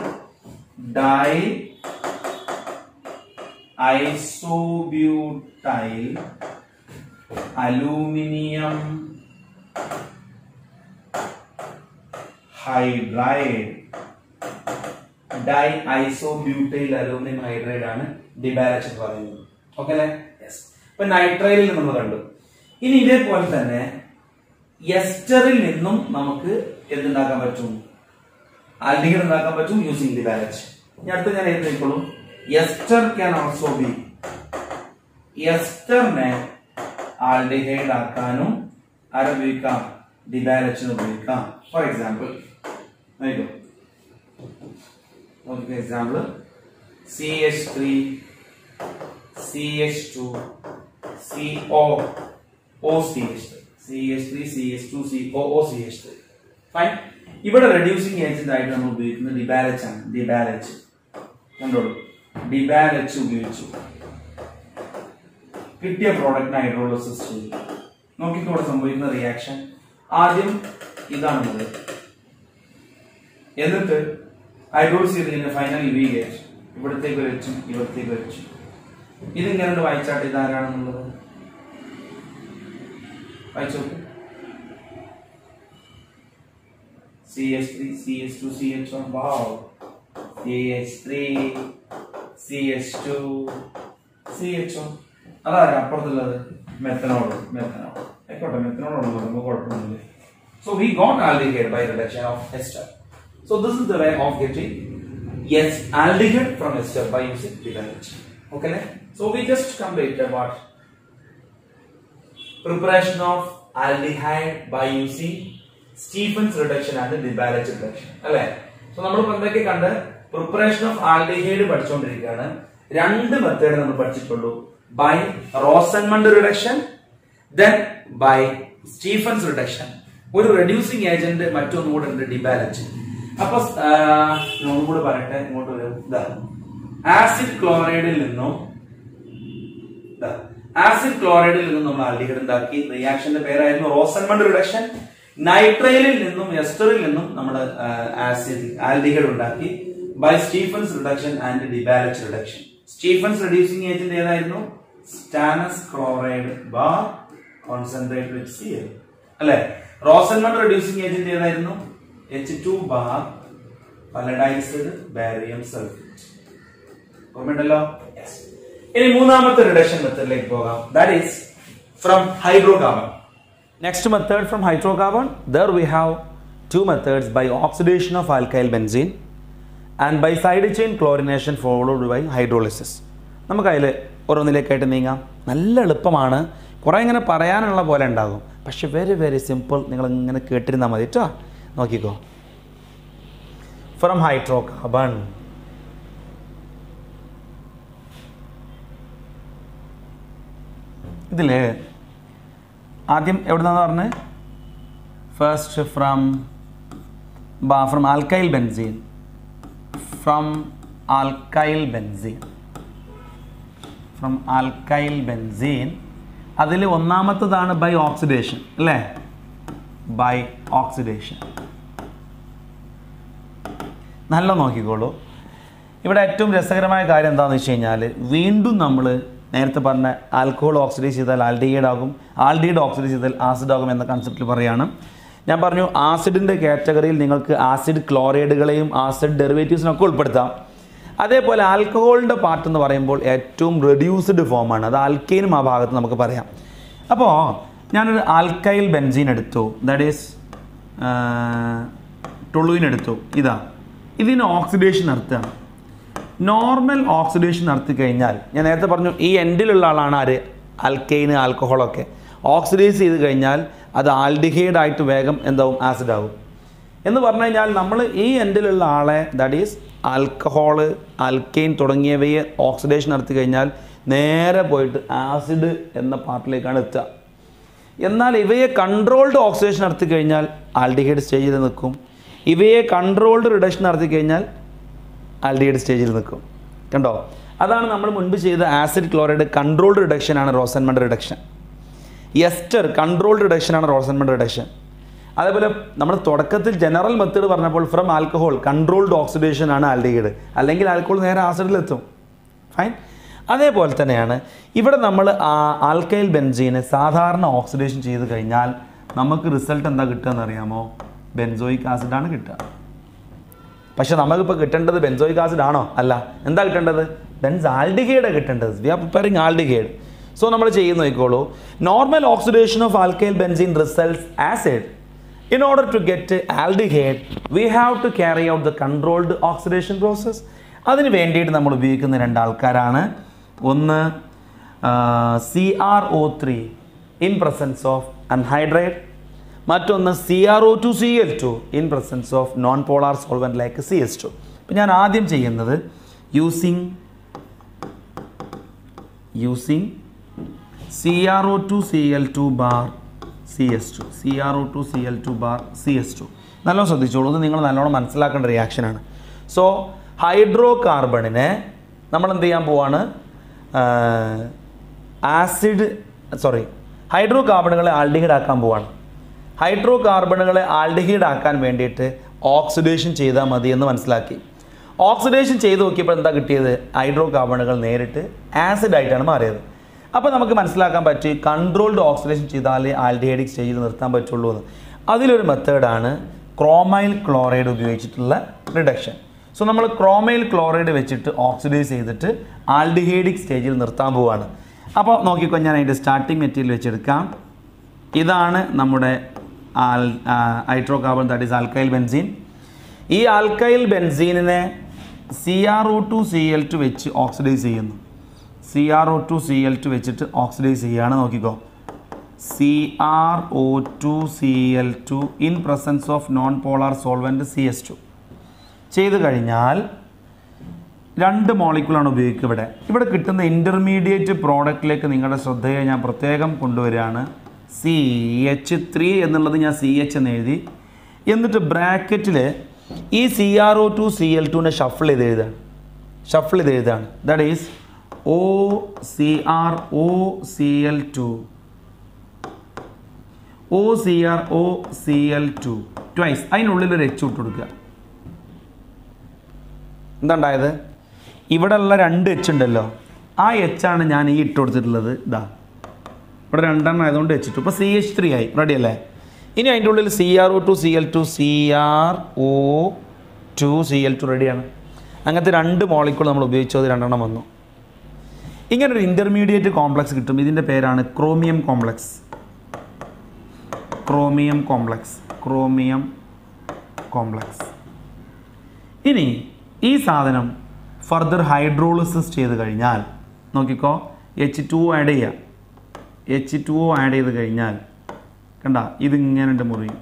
ഡൈഐസോബ്യൂട്ടൈൽ അലൂമിനിയം ഹൈഡ്രൈഡ്. ഡൈഐസോബ്യൂട്ടൈൽ അലൂമിനിയം ഹൈഡ്രൈഡ് ആണ് DiBalH എന്ന് പറയുന്നത്. ഓക്കെ അല്ലേ? യെസ്. ഇപ്പൊ നൈട്രൈലിൽ നമ്മൾ കണ്ടു. ഇനി ഇതേപോലെ തന്നെ എസ്റ്ററിൽ നിന്നും നമുക്ക് എന്തുണ്ടാക്കാൻ പറ്റും? ആൽഡിഹൈഡ് ഉണ്ടാക്കാൻ പറ്റും യൂസിങ് DiBalH. ഇനി അടുത്ത് ഞാൻ എഴുതിക്കോളൂ. എസ്റ്റർ ക്യാൻ ഓൾസോ ബി, എസ്റ്ററിനെ ആൽഡിഹൈഡ് ആക്കാനും ഉപയോഗിക്കാം, DiBalH ഉപയോഗിക്കാം. For example CH3 CH2 COOCH3 fine. ഇവിടെ റെഡ്യൂസിംഗ് ഏജന്റ് ആയിട്ട് നമ്മൾ ഉപയോഗിക്കുന്നത് DiBalH ആണ്. DiBalH കണ്ടോളൂ, DiBalH ഉപയോഗിച്ചു കിട്ടിയ പ്രോഡക്റ്റിനെ ഹൈഡ്രോളിസിസ് ചെയ്തു. നോക്കിക്കോടെ സംഭവിക്കുന്ന റിയാക്ഷൻ. ആദ്യം ഇതാണ്, എന്നിട്ട് ഹൈഡ്രോളിസ് ചെയ്ത് കഴിഞ്ഞാൽ ഫൈനൽ ഇവയിലേക്ക് ഇവിടത്തേക്ക് വെച്ചും ഇവിടത്തേക്ക് വെച്ചു. ഇതിങ്ങനെ വായിച്ചാട്ട് ഇതാരാണെന്നുള്ളത് വായിച്ചോ. CH3 CH2 CH1 wow CH3 CH2 CH1 അതാരാ അപ്പുറത്തുള്ളത്? മെത്തനോൾ ആയിക്കോട്ടെ, മെത്തനോൾ നമുക്ക് കുഴപ്പമൊന്നുമില്ല. So we got aldehyde by reduction of ester. So this is the way of getting aldehyde from ester by using DiBalH. Okay? So we just completed what? Preparation of aldehyde by using Stephen's reduction and DiBalH reduction. അല്ലേ? So നമ്മൾ പണ്ടൊക്കെ കണ്ട പ്രിപ്പറേഷൻ ഓഫ് ആൽഡിഹൈഡ് പഠിച്ചുകൊണ്ടിരിക്കുകയാണ്. രണ്ട് മെത്തേഡ് നമ്മൾ പഠിച്ചിട്ടുള്ളൂ. By Rosenmund reduction, then by Stephens reduction. ഒരു റെഡ്യൂസിംഗ് ഏജന്റ് മറ്റൊന്നും കൂടെ ഉണ്ട്, DiBalH. അപ്പൊ ഒന്നും കൂടെ പറയട്ടെ, ഇങ്ങോട്ട് വരും. ആസിഡ് ക്ലോറൈഡിൽ നിന്നും നമ്മൾ ആൽഡിഹൈഡ് ഉണ്ടാക്കി. റിയാക്ഷന്റെ പേരായിരുന്നു റോസൻമണ്ട് റിഡക്ഷൻ. നൈട്രൈലിൽ നിന്നും എസ്റ്ററിൽ നിന്നും നമ്മൾ ആൽഡിഹൈഡ് ഉണ്ടാക്കി by Stephens reduction and DiBalH reduction. Stephens reducing agent ഏതായിരുന്നു? Stannous chloride bar concentrate with Cl അല്ലെ. റോസൻമണ്ട് റെഡ്യൂസിംഗ് ഏജന്റ് ഏതായിരുന്നു? H2 bar palladised barium sulphate. ഓർമ്മയുണ്ടല്ലോ? ഇനി മൂന്നാമത്തെ റിഡക്ഷൻ മെത്തേഡിലേക്ക് പോകാം. That is from hydrocarbon. Next method from hydrocarbon, there we have two methods by oxidation of alkyl benzene and by side chain chlorination followed by hydrolysis. നമുക്ക് അതിൽ ഓരോന്നിലേക്കായിട്ട് നീങ്ങാം. നല്ല എളുപ്പമാണ്, കുറേ ഇങ്ങനെ പറയാനുള്ള പോലെ ഉണ്ടാകും, പക്ഷെ വെരി വെരി സിമ്പിൾ. നിങ്ങൾ ഇങ്ങനെ കേട്ടിരുന്നാൽ മതി കേട്ടോ. നോക്കിക്കോ. ഫ്രം ഹൈഡ്രോകാർബൺ, ഇതിൽ ആദ്യം എവിടെ നിന്നാണ് പറഞ്ഞത്? First from alkyl benzene. From alkyl benzene അതിൽ ഒന്നാമത്തതാണ് ബൈ ഓക്സിഡേഷൻ അല്ലേ? By oxidation. നല്ല നോക്കിക്കോളൂ. ഇവിടെ ഏറ്റവും രസകരമായ കാര്യം എന്താണെന്ന് വെച്ച് കഴിഞ്ഞാൽ, വീണ്ടും നമ്മൾ നേരത്തെ പറഞ്ഞ ആൽക്കഹോൾ ഓക്സിഡൈസ് ചെയ്താൽ ആൽഡിഹൈഡ് ആകും, ആൽഡിഹൈഡ് ഓക്സിഡൈസ് ചെയ്താൽ ആസിഡ് ആകും എന്ന കൺസെപ്റ്റിൽ പറയുകയാണ്. ഞാൻ പറഞ്ഞു ആസിഡിൻ്റെ കാറ്റഗറിയിൽ നിങ്ങൾക്ക് ആസിഡ് ക്ലോറൈഡുകളെയും ആസിഡ് ഡെറിവേറ്റീവ്സിനൊക്കെ ഉൾപ്പെടുത്താം. അതേപോലെ ആൽക്കഹോളിൻ്റെ പാർട്ട് എന്ന് പറയുമ്പോൾ ഏറ്റവും റെഡ്യൂസ്ഡ് ഫോമാണ്, അത് ആൽക്കൈനും ആ ഭാഗത്ത് നമുക്ക് പറയാം. അപ്പോൾ ഞാനൊരു ആൽക്കൈൽ ബെൻസീൻ എടുത്തു, ദാറ്റ് ഈസ് ടൊളുവിൻ എടുത്തു. ഇതിന് ഓക്സിഡേഷൻ നടത്തുകയാണ്. നോർമൽ ഓക്സിഡേഷൻ നടത്തി കഴിഞ്ഞാൽ ഞാൻ നേരത്തെ പറഞ്ഞു ഈ എൻഡിലുള്ള ആളാണ് ആര്, ആൽക്കൈന് ആൽക്കഹോളൊക്കെ. ഓക്സിഡൈസ് ചെയ്ത് കഴിഞ്ഞാൽ അത് ആൽഡിഹൈഡായിട്ട് വേഗം എന്താവും, ആസിഡ് ആവും. എന്ന് പറഞ്ഞു കഴിഞ്ഞാൽ നമ്മൾ ഈ എൻഡിലുള്ള ആളെ ദാറ്റ് ഈസ് ആൽക്കഹോള്, ആൽക്കൈൻ തുടങ്ങിയവയെ ഓക്സിഡേഷൻ നടത്തി കഴിഞ്ഞാൽ നേരെ പോയിട്ട് ആസിഡ് എന്ന പാർട്ടിലേക്കാണ് എത്തുക. എന്നാൽ ഇവയെ കൺട്രോൾഡ് ഓക്സിഡേഷൻ നടത്തി കഴിഞ്ഞാൽ ആൽഡിഹൈഡ് സ്റ്റേജിൽ നിൽക്കും. ഇവയെ കൺട്രോൾഡ് റിഡക്ഷൻ നടത്തി കഴിഞ്ഞാൽ ആൽഡിഹൈഡ് സ്റ്റേജിൽ നിൽക്കും. കണ്ടോ, അതാണ് നമ്മൾ മുൻപ് ചെയ്ത ആസിഡ് ക്ലോറൈഡ് കൺട്രോൾഡ് റിഡക്ഷനാണ് റോസൻമണ്ട് റിഡക്ഷൻ. എസ്റ്റർ കൺട്രോൾഡ് റിഡക്ഷനാണ് റോസൻമണ്ട് റിഡക്ഷൻ. അതേപോലെ നമ്മൾ തുടക്കത്തിൽ ജനറൽ മെത്തേഡ് പറഞ്ഞപ്പോൾ ഫ്രം ആൽക്കഹോൾ കൺട്രോൾഡ് ഓക്സിഡേഷൻ ആണ് ആൽഡിഹൈഡ്, അല്ലെങ്കിൽ ആൽക്കഹോൾ നേരെ ആസിഡിലെത്തും. ഫൈൻ. അതേപോലെ തന്നെയാണ് ഇവിടെ നമ്മൾ ആൽക്കൈൽ ബെൻസീന് സാധാരണ ഓക്സിഡേഷൻ ചെയ്ത് കഴിഞ്ഞാൽ നമുക്ക് റിസൾട്ട് എന്താ കിട്ടുക എന്നറിയാമോ? ബെൻസോയിക് ആസിഡാണ് കിട്ടുക. പക്ഷെ നമുക്കിപ്പോൾ കിട്ടേണ്ടത് ബെൻസോയിക് ആസിഡ് ആണോ? അല്ല. എന്താ കിട്ടേണ്ടത്? ബെൻസാൽഡിഹൈഡ് കിട്ടേണ്ടത്. We are preparing aldehyde. So നമ്മൾ ചെയ്യുന്ന നോക്കിക്കോളൂ, normal oxidation of alkyl benzene results acid. In order to get aldehyde, we have to carry out the controlled oxidation process. അതിന് വേണ്ടിയിട്ട് നമ്മൾ ഉപയോഗിക്കുന്ന രണ്ട് ആൾക്കാരാണ്. ഒന്ന് CrO3 in presence of anhydride, മറ്റൊന്ന് CrO2Cl2 in presence of non-polar solvent like CS2. അപ്പോൾ ഞാൻ ആദ്യം ചെയ്യുന്നത് using CrO2Cl2 bar CS2, CrO2Cl2 bar CS2. നല്ലോണം ശ്രദ്ധിച്ചോളൂ, ഇത് നിങ്ങൾ നല്ലോണം മനസ്സിലാക്കേണ്ട റിയാക്ഷനാണ്. സോ ഹൈഡ്രോ നമ്മൾ എന്ത് ചെയ്യാൻ പോവാണ്? ഹൈഡ്രോ കാർബണുകളെ ആൽഡിഹൈഡ് ആക്കാൻ പോവാണ്. ഹൈഡ്രോ കാർബണുകളെ ആൽഡിഹൈഡ് ആക്കാൻ വേണ്ടിയിട്ട് ഓക്സിഡേഷൻ ചെയ്താൽ മതി എന്ന് മനസ്സിലാക്കി. ഓക്സിഡേഷൻ ചെയ്ത് നോക്കിയപ്പോൾ എന്താ കിട്ടിയത്? ഹൈഡ്രോ കാർബണുകൾ നേരിട്ട് ആസിഡായിട്ടാണ് മാറിയത്. അപ്പോൾ നമുക്ക് മനസ്സിലാക്കാൻ പറ്റി കൺട്രോൾഡ് ഓക്സിഡേഷൻ ചെയ്താലേ ആൽഡിഹൈഡിക് സ്റ്റേജിൽ നിർത്താൻ പറ്റുള്ളൂ എന്ന്. അതിലൊരു മെത്തേഡാണ് ക്രോമൈൽ ക്ലോറൈഡ് ഉപയോഗിച്ചിട്ടുള്ള റിഡക്ഷൻ. സോ നമ്മൾ ക്രോമൈൽ ക്ലോറൈഡ് വെച്ചിട്ട് ഓക്സിഡൈസ് ചെയ്തിട്ട് ആൽഡിഹൈഡിക് സ്റ്റേജിൽ നിർത്താൻ പോവുകയാണ്. അപ്പോൾ നോക്കിക്കോ, ഞാൻ അതിൻ്റെ സ്റ്റാർട്ടിങ് മെറ്റീരിയൽ വെച്ചെടുക്കാം. ഇതാണ് നമ്മുടെ hydro carbon, that is alkyl benzene. ഈ ആൽക്കൈൽ ബെൻസീനിനെ CrO2Cl2 വെച്ച് ഓക്സിഡൈസ് ചെയ്യുന്നു. CrO2Cl2 വെച്ചിട്ട് ഓക്സിഡൈസ് ചെയ്യുകയാണ്. നോക്കിക്കോ, CrO2Cl2 in presence of non polar solvent CS2 ചെയ്ത് കഴിഞ്ഞാൽ രണ്ട് മോളിക്യൂളാണ് ഉപയോഗിക്കുക. ഇവിടെ കിട്ടുന്ന ഇൻ്റർമീഡിയറ്റ് പ്രോഡക്റ്റിലേക്ക് നിങ്ങളുടെ ശ്രദ്ധയെ ഞാൻ പ്രത്യേകം കൊണ്ടുവരികയാണ്. CH3 എന്നുള്ളത് ഞാൻ CH എന്ന് എഴുതി. എന്നിട്ട് ബ്രാക്കറ്റിൽ ഈ CrO2Cl2നെ ഷഫിൾ ചെയ്ത് എഴുതാണ്. That is OCrOCl2 twice. അതിനുള്ളിൽ ഒരു H ഇട്ട് കൊടുക്കുക. എന്താ ഉണ്ടായത്? ഇവിടെ ഉള്ള രണ്ട് H ഉണ്ടല്ലോ, ആ H ആണ് ഞാൻ ഈ ഇട്ട് കൊടുത്തിട്ടുള്ളത്. ഇതാ ഇവിടെ രണ്ടെണ്ണം ആയതുകൊണ്ട് H ഇട്ടു. ഇപ്പോൾ CH3 ആയി. റെഡി അല്ലേ? ഇനി അതിൻ്റെ ഉള്ളിൽ CrO2Cl2 റെഡിയാണ്. അങ്ങനത്തെ രണ്ട് മോളിക്യൂൾ നമ്മൾ ഉപയോഗിച്ചത് രണ്ടെണ്ണം വന്നു. ഇങ്ങനൊരു ഇൻ്റർമീഡിയറ്റ് കോംപ്ലക്സ് കിട്ടും. ഇതിൻ്റെ പേരാണ് ക്രോമിയം കോംപ്ലക്സ്. ഇനി ഈ സാധനം ഫർദർ ഹൈഡ്രോളിസിസ് ചെയ്ത് കഴിഞ്ഞാൽ നോക്കിക്കോ, H2O ആഡ് ചെയ്യുക. H2O ആഡ് ചെയ്ത് കഴിഞ്ഞാൽ കണ്ട ഇതിങ്ങനെ മുറിയും.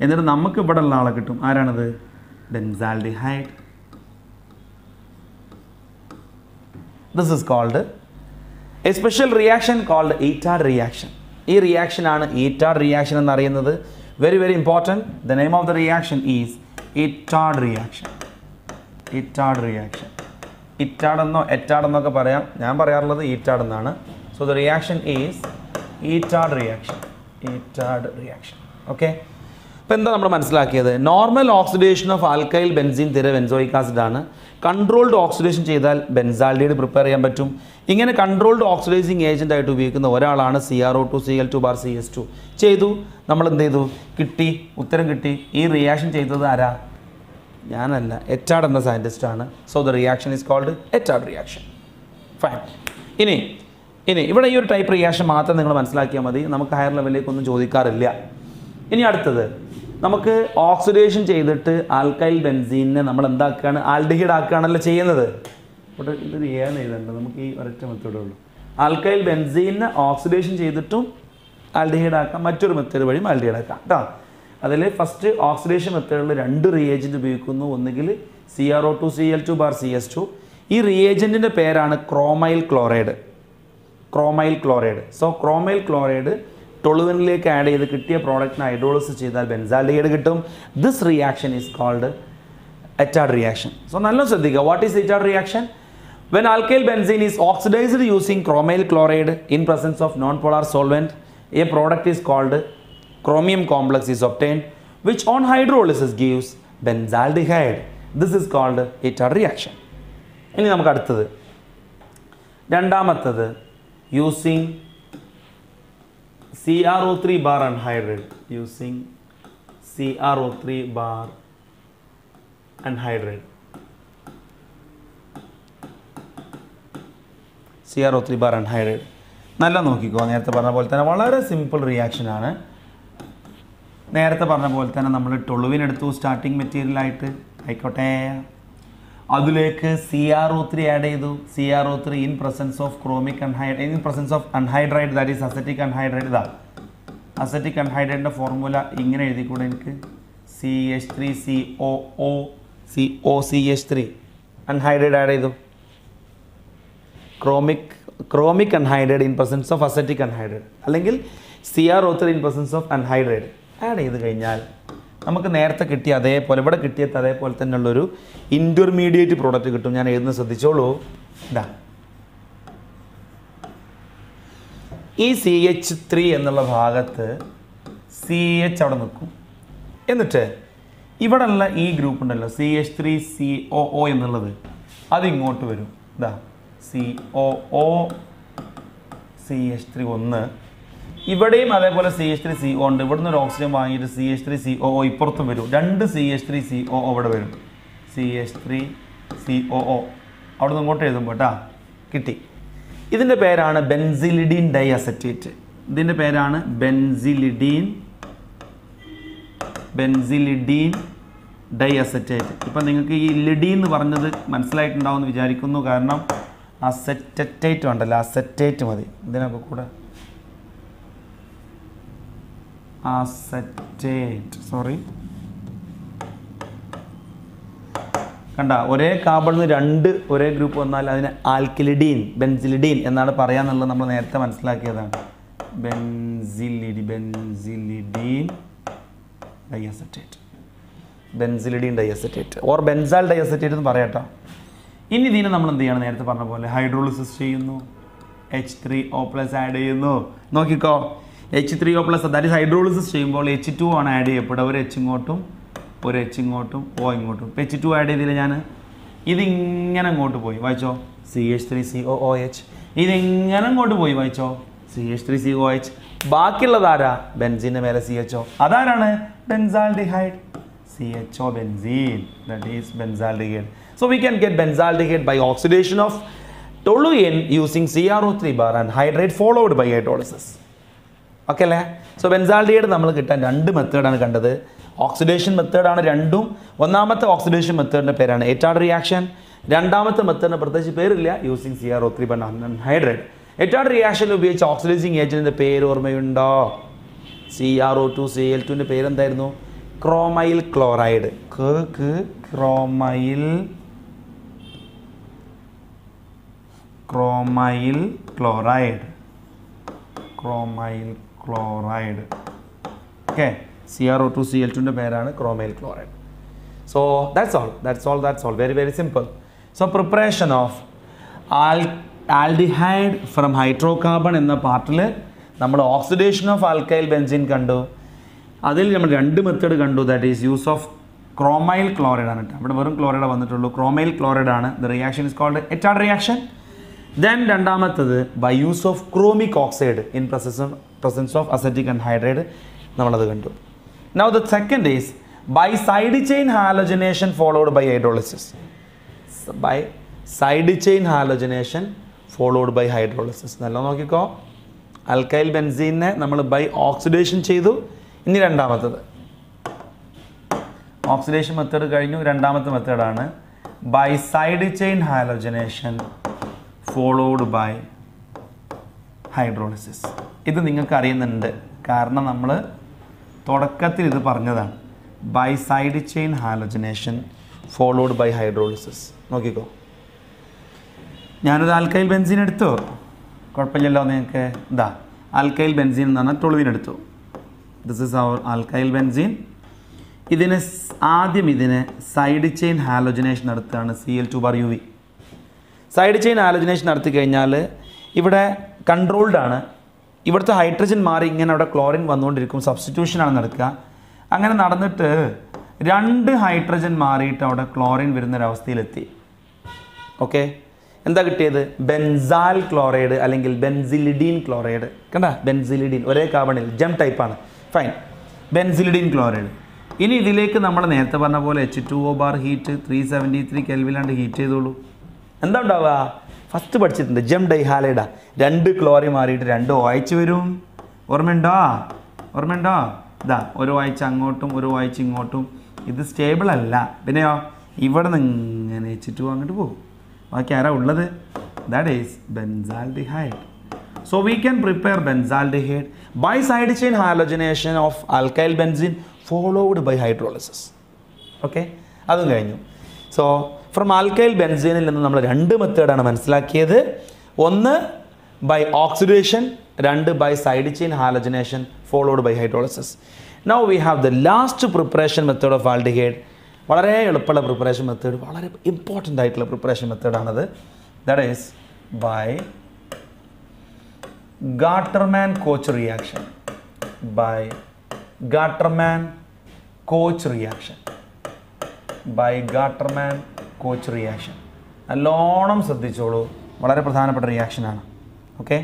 എന്നിട്ട് നമുക്ക് ഇവിടെ ഉള്ള ആളെ കിട്ടും. ആരാണത്? Benzaldehyde. This is called a special reaction called ETAD reaction. ഈ റിയാക്ഷനാണ് ETAD reaction എന്നറിയുന്നത്. Very very important. The name of the reaction is ETAD reaction. ETAD എന്നോ ETAD എന്നൊക്കെ പറയാം. ഞാൻ പറയാറുള്ളത് ETAD എന്നാണ്. So the reaction is ETAD reaction. Okay. അപ്പോൾ എന്താ നമ്മൾ മനസ്സിലാക്കിയത്? Normal oxidation of alkyl benzene തിര ബെൻസോയിക് ആസിഡ് ആണ്. കൺട്രോൾഡ് ഓക്സിഡേഷൻ ചെയ്താൽ ബെൻസാൽഡിഹൈഡ് പ്രിപ്പയർ ചെയ്യാൻ പറ്റും. ഇങ്ങനെ കൺട്രോൾഡ് ഓക്സിഡൈസിങ് ഏജൻ്റ് ആയിട്ട് ഉപയോഗിക്കുന്ന ഒരാളാണ് CrO2Cl2 bar CS2. ചെയ്തു, നമ്മൾ എന്ത് ചെയ്തു? കിട്ടി, ഉത്തരം കിട്ടി. ഈ റിയാക്ഷൻ ചെയ്തത് ആരാ? ഞാനല്ല, എറ്റാർഡ് എന്ന സയൻറ്റിസ്റ്റാണ്. So the reaction is called Etard reaction. Fine. ഇനി ഇവിടെ ഈ ഒരു ടൈപ്പ് റിയാക്ഷൻ മാത്രം നിങ്ങൾ മനസ്സിലാക്കിയാൽ മതി, നമുക്ക് ഹയർ ലെവലിലേക്കൊന്നും ചോദിക്കാറില്ല. ഇനി അടുത്തത്, നമുക്ക് ഓക്സിഡേഷൻ ചെയ്തിട്ട് ആൽക്കൈൽ ബെൻസീനെ നമ്മൾ എന്താക്കുകയാണ്, ആൽഡിഹൈഡ് ആക്കുകയാണല്ലോ ചെയ്യുന്നത്. ഇവിടെ ഇതൊരു ഏന്ന് എഴുതേണ്ടത്, നമുക്ക് ഈ ഒരൊറ്റ മെത്തേഡേ ഉള്ളൂ. ആൽക്കൈൽ ബെൻസീനെ ഓക്സിഡേഷൻ ചെയ്തിട്ടും ആൽഡിഹൈഡ് ആക്കാം, മറ്റൊരു മെത്തേഡ് വഴി ആൽഡിഹൈഡ് ആക്കാം കേട്ടോ. അതിൽ ഫസ്റ്റ് ഓക്സിഡേഷൻ മെത്തേഡിൽ 2 റിയേജൻറ്റ് ഉപയോഗിക്കുന്നു. ഒന്നുകിൽ CrO2Cl2(CS2). ഈ റിയേജൻറ്റിൻ്റെ പേരാണ് chromyl chloride. So chromyl chloride ടൊളുവിനിലേക്ക് ആഡ് ചെയ്ത് കിട്ടിയ പ്രോഡക്റ്റിന് ഹൈഡ്രോളിസിസ് ചെയ്താൽ ബെൻസാൽഡിഹൈഡ് കിട്ടും. This reaction is called Etard reaction. So നല്ല ശ്രദ്ധിക്കുക, what is Etard reaction? When alkyl benzene is oxidised using chromyl chloride in presence of non polar solvent, a product is called chromium complex is obtained which on hydrolysis gives benzaldehyde. This is called എറ്റാർഡ് reaction. ഇനി നമുക്ക് അടുത്തത് രണ്ടാമത്തത്, using CrO3 bar anhydride. CrO3 bar anhydride നല്ല നോക്കിക്കോ, നേരത്തെ പറഞ്ഞ പോലെ തന്നെ വളരെ സിമ്പിൾ റിയാക്ഷനാണ്. നേരത്തെ പറഞ്ഞ പോലെ തന്നെ നമ്മൾ ടൊളുവിനെടുത്തു സ്റ്റാർട്ടിങ് മെറ്റീരിയലായിട്ട്, ആയിക്കോട്ടെ. അതിലേക്ക് CrO3 ആഡ് ചെയ്തു. CrO3 in presence of anhydride, that is acetic anhydride. ഇതാ അസറ്റിക് അൺഹൈഡ്രൈഡിൻ്റെ ഫോർമുല ഇങ്ങനെ എഴുതിക്കൂടെ എനിക്ക്, CH3COOCH3 അൺഹൈഡ്രൈഡ് ആഡ് ചെയ്തു. Chromic anhydride in presence of acetic anhydride, അല്ലെങ്കിൽ CrO3 in presence of anhydride add ചെയ്ത് കഴിഞ്ഞാൽ നമുക്ക് നേരത്തെ കിട്ടിയ അതേപോലെ, ഇവിടെ കിട്ടിയത് അതേപോലെ തന്നെയുള്ളൊരു ഇൻ്റർമീഡിയറ്റ് പ്രോഡക്റ്റ് കിട്ടും. ഞാൻ എഴുതുന്നത് ശ്രദ്ധിച്ചോളൂ. ഇതാ ഈ CH3 എന്നുള്ള ഭാഗത്ത് CH അവിടെ നിൽക്കും. എന്നിട്ട് ഇവിടെ ഉള്ള ഈ ഗ്രൂപ്പ് ഉണ്ടല്ലോ CH3COO എന്നുള്ളത്, അതിങ്ങോട്ട് വരും. ഇതാ COO CH3 1. ഇവിടെയും അതേപോലെ CH3CO ഉണ്ട്. ഇവിടുന്ന് ഒരു ഓക്സിജൻ വാങ്ങിയിട്ട് CH3COO ഇപ്പുറത്തും വരും. 2 CH3COO ഇവിടെ വരും. CH3COO അവിടെ നിന്ന് ഇങ്ങോട്ട് എഴുതുമ്പോൾ കേട്ടാ കിട്ടി. ഇതിൻ്റെ പേരാണ് ബെൻസിലിഡീൻ ഡൈഅസറ്റേറ്റ്. ഇതിൻ്റെ പേരാണ് ബെൻസിലിഡീൻ ഡൈഅസറ്റേറ്റ്. ഇപ്പം നിങ്ങൾക്ക് ഈ ലിഡീൻ എന്ന് പറഞ്ഞത് മനസ്സിലായിട്ടുണ്ടാവും എന്ന് വിചാരിക്കുന്നു. കാരണം അസറ്റേറ്റ് ഉണ്ടല്ലോ, അസറ്റേറ്റ് മതി ഇതിനൊക്കെ കൂടെ. കണ്ട, ഒരേ കാർബണിൽ 2 ഒരേ ഗ്രൂപ്പ് വന്നാൽ അതിന് ആൽക്കിലിഡീൻ, ബെൻസിലിഡീൻ എന്നാണ് പറയാന്നുള്ളത് നമ്മൾ നേരത്തെ മനസ്സിലാക്കിയതാണ്. ബെൻസിലിഡീൻ ഡൈഅസറ്റേറ്റ് ഓർ ബെൻസാൽ ഡൈഅസറ്റേറ്റ് എന്ന് പറയാട്ടോ. ഇനി ഇതിനെ നമ്മൾ എന്ത് ചെയ്യണം? നേരത്തെ പറഞ്ഞ പോലെ ഹൈഡ്രോളിസിസ് ചെയ്യുന്നു, H3O+ ആഡ് ചെയ്യുന്നു. നോക്കിക്കോ, H3O+, ദാറ്റ് ഈസ് ഹൈഡ്രോളിസിസ് ചെയ്യുമ്പോൾ H2 ആണ് ആഡ് ചെയ്യപ്പെടുക. ഒരു H ഇങ്ങോട്ടും ഒരു H ഇങ്ങോട്ടും O ഇങ്ങോട്ടും. ഇപ്പോൾ H2 ആഡ് ചെയ്തില്ല ഞാൻ, ഇതിങ്ങനെ അങ്ങോട്ട് പോയി വായിച്ചോ, CH3COOH. ഇതിങ്ങനെ അങ്ങോട്ട് പോയി വായിച്ചോ, CH3COH. ബാക്കിയുള്ളതാരാ? ബെൻസീൻ്റെ മേലെ CHO. അതാരാണ്? Benzaldehyde, CHO benzene, that is benzaldehyde. So we can get benzaldehyde by oxidation of toluene using CrO3 bar anhydride followed by hydrolysis. Okay അല്ലേ? സോ ബെൻസാൽഡിഹൈഡ് നമ്മൾ കിട്ടാൻ 2 മെത്തേഡാണ് കണ്ടത്. ഓക്സിഡേഷൻ മെത്തേഡാണ് രണ്ടും. ഒന്നാമത്തെ ഓക്സിഡേഷൻ മെത്തേഡിൻ്റെ പേരാണ് എറ്റാർഡ് റിയാക്ഷൻ. രണ്ടാമത്തെ മെത്തേഡിന് പ്രത്യേകിച്ച് പേരില്ല, using CrO3 bar anhydride. Etard റിയാക്ഷനിൽ ഉപയോഗിച്ച ഓക്സിഡൈസിങ് ഏജൻറ്റിൻ്റെ പേര് ഓർമ്മയുണ്ടോ? CrO2Cl2ൻ്റെ പേരെന്തായിരുന്നു? Chromyl chloride. Chromyl chloride. Okay, CrO2Cl2ൻ്റെ പേരാണ് chromyl chloride. So that's all. Very very simple. So preparation of aldehyde from hydrocarbon എന്ന പാർട്ടിൽ നമ്മൾ ഓക്സിഡേഷൻ ഓഫ് ആൽക്കൈൽ ബെൻസീൻ കണ്ടു. അതിൽ നമ്മൾ 2 മെത്തേഡ് കണ്ടു. That is use of chromyl chloride ആണ്. ഇവിടെ വെറും ക്ലോറൈഡ് വന്നിട്ടുള്ളൂ, ക്രോമൈൽ ക്ലോറൈഡ് ആണ്. The reaction is called Etard reaction. Then രണ്ടാമത്തത് by use of chromic oxide in presence of acetic anhydride, നമ്മളത് കണ്ടു. Now the second is by side chain halogenation followed by hydrolysis. By side chain halogenation followed by hydrolysis. നല്ല നോക്കിക്കോ, ആൽക്കൈൽ ബെൻസീനെ നമ്മൾ ബൈ ഓക്സിഡേഷൻ ചെയ്തു. ഇനി രണ്ടാമത്തത് ഓക്സിഡേഷൻ മെത്തേഡ് കഴിഞ്ഞു. രണ്ടാമത്തെ മെത്തേഡാണ് by side chain halogenation followed by hydrolysis. ഇത് നിങ്ങൾക്ക് അറിയുന്നുണ്ട്, കാരണം നമ്മൾ തുടക്കത്തിൽ ഇത് പറഞ്ഞതാണ്. By side chain halogenation followed by hydrolysis. നോക്കിക്കോ, ഞാനൊരു ആൽക്കൈൽ ബെൻസീൻ എടുത്തു, കുഴപ്പമില്ലല്ലോ നിങ്ങൾക്ക്. ഇതാ ആൽക്കൈൽ ബെൻസീൻ എന്ന് പറഞ്ഞാൽ ടൊളുവിൻ എടുത്തു. This is our alkyl benzene. ഇതിന് ആദ്യം ഇതിനെ സൈഡ് ചെയിൻ ഹാലോജനേഷൻ നടത്തുകയാണ്, Cl2(UV). സൈഡ് ചെയിൻ ഹാലോജനേഷൻ നടത്തി കഴിഞ്ഞാൽ ഇവിടെ കൺട്രോൾഡ് ആണ്. ഇവിടുത്തെ ഹൈഡ്രജൻ മാറി ഇങ്ങനെ അവിടെ ക്ലോറിൻ വന്നുകൊണ്ടിരിക്കും, സബ്സ്റ്റിറ്റ്യൂഷനാണ് നടക്കുക. അങ്ങനെ നടന്നിട്ട് 2 ഹൈഡ്രജൻ മാറിയിട്ട് അവിടെ ക്ലോറിൻ വരുന്നൊരവസ്ഥയിലെത്തി. ഓക്കെ, എന്താ കിട്ടിയത്? ബെൻസാൽ ക്ലോറൈഡ് അല്ലെങ്കിൽ ബെൻസിലിഡീൻ ക്ലോറൈഡ്. കണ്ട, ബെൻസിലിഡീൻ ഒരേ കാർബണിൽ ജെം ടൈപ്പാണ്. Fine, benzylidene chloride. ഇനി ഇതിലേക്ക് നമ്മൾ നേരത്തെ പറഞ്ഞ പോലെ H2O ബാർ ഹീറ്റ് 373 കെൽവിലാണ്ട് ഹീറ്റ് ചെയ്തോളൂ. എന്താ ഉണ്ടാവുക? ഫസ്റ്റ് പഠിച്ചിട്ടുണ്ട്, ജെം ഡൈഹാലൈഡാ. 2 ക്ലോറിൻ മാറിയിട്ട് 2 OH വരും. ഓർമ്മയുണ്ടോ? ഇതാ ഒരു OH അങ്ങോട്ടും ഒരു OH ഇങ്ങോട്ടും. ഇത് സ്റ്റേബിൾ അല്ല. പിന്നെയോ ഇവിടെ നിന്ന് ഇങ്ങനെ H2O അങ്ങോട്ട് പോകും. ബാക്കി ആരാ ഉള്ളത്? That is benzaldehyde. So we can prepare benzaldehyde by side chain halogenation of alkyl benzene followed by hydrolysis. Okay, അതും കഴിഞ്ഞു. സോ ഫ്രം ആൽക്കൈൽ ബെൻസീനിൽ നിന്ന് നമ്മൾ 2 മെത്തേഡാണ് മനസ്സിലാക്കിയത്. ഒന്ന് by oxidation, 2 by side chain halogenation followed by hydrolysis. Now we have the last preparation method of aldehyde. വളരെ എളുപ്പമുള്ള പ്രിപ്പറേഷൻ മെത്തേഡ്, വളരെ ഇമ്പോർട്ടൻ്റ് ആയിട്ടുള്ള പ്രിപ്പറേഷൻ മെത്തേഡാണത്. That is by Gartermann-Koch reaction. By Gartermann-Koch reaction. By Gartermann-Koch reaction. നല്ലോണം ശ്രദ്ധിച്ചോളൂ, വളരെ പ്രധാനപ്പെട്ട റിയാക്ഷനാണ്. ഓക്കെ,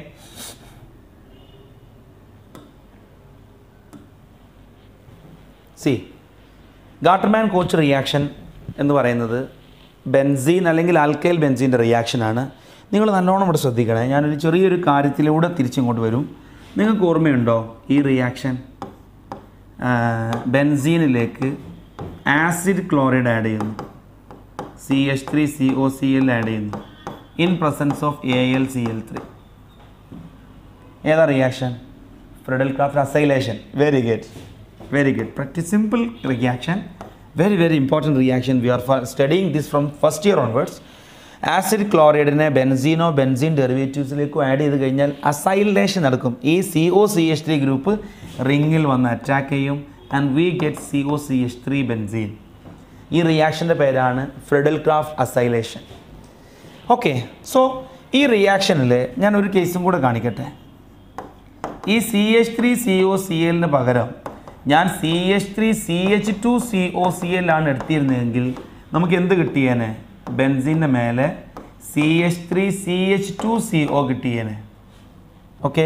സി ഗാർട്ടർമാൻ-കോച്ച് റിയാക്ഷൻ എന്ന് പറയുന്നത് ബെൻസീൻ അല്ലെങ്കിൽ ആൽക്കൈൽ ബെൻസീൻ്റെ റിയാക്ഷനാണ്. നിങ്ങൾ നല്ലോണം ഇവിടെ ശ്രദ്ധിക്കണേ. ഞാനൊരു ചെറിയൊരു കാര്യത്തിലൂടെ തിരിച്ചിങ്ങോട്ട് വരും. നിങ്ങൾക്ക് ഓർമ്മയുണ്ടോ ഈ റിയാക്ഷൻ? ബെൻസീനിലേക്ക് ആസിഡ് ക്ലോറൈഡ് ആഡ് ചെയ്യുന്നു, CH3COCl ആഡ് ചെയ്യുന്നു ഇൻ പ്രസൻസ് ഓഫ് AlCl3. ഏതാ reaction? Friedel Craft acylation. Very good. Pretty simple reaction, very important reaction. We are studying this from first year onwards. Acid ക്ലോറൈഡിനെ ബെൻസീനോ ബെൻസീൻ ഡെറിവേറ്റീവ്സിലേക്കും ആഡ് ചെയ്ത് കഴിഞ്ഞാൽ അസൈലേഷൻ നടക്കും. ഈ COCH3 ഗ്രൂപ്പ് റിങ്ങിൽ വന്ന് അറ്റാക്ക് ചെയ്യും and we get COCH3 benzene. ഈ റിയാക്ഷൻ്റെ പേരാണ് ഫ്രെഡൽ-ക്രാഫ്റ്റ് അസൈലേഷൻ. ഓക്കെ, സോ ഈ റിയാക്ഷനിൽ ഞാനൊരു കേസും കൂടെ കാണിക്കട്ടെ. ഈ CH3COCl പകരം ഞാൻ CH3CH2COCl ആണ് എടുത്തിരുന്നതെങ്കിൽ നമുക്ക് എന്ത് കിട്ടിയേനെ? ബെൻസീൻ്റെ മേലെ CH3CH2CO കിട്ടിയേനെ. ഓക്കെ,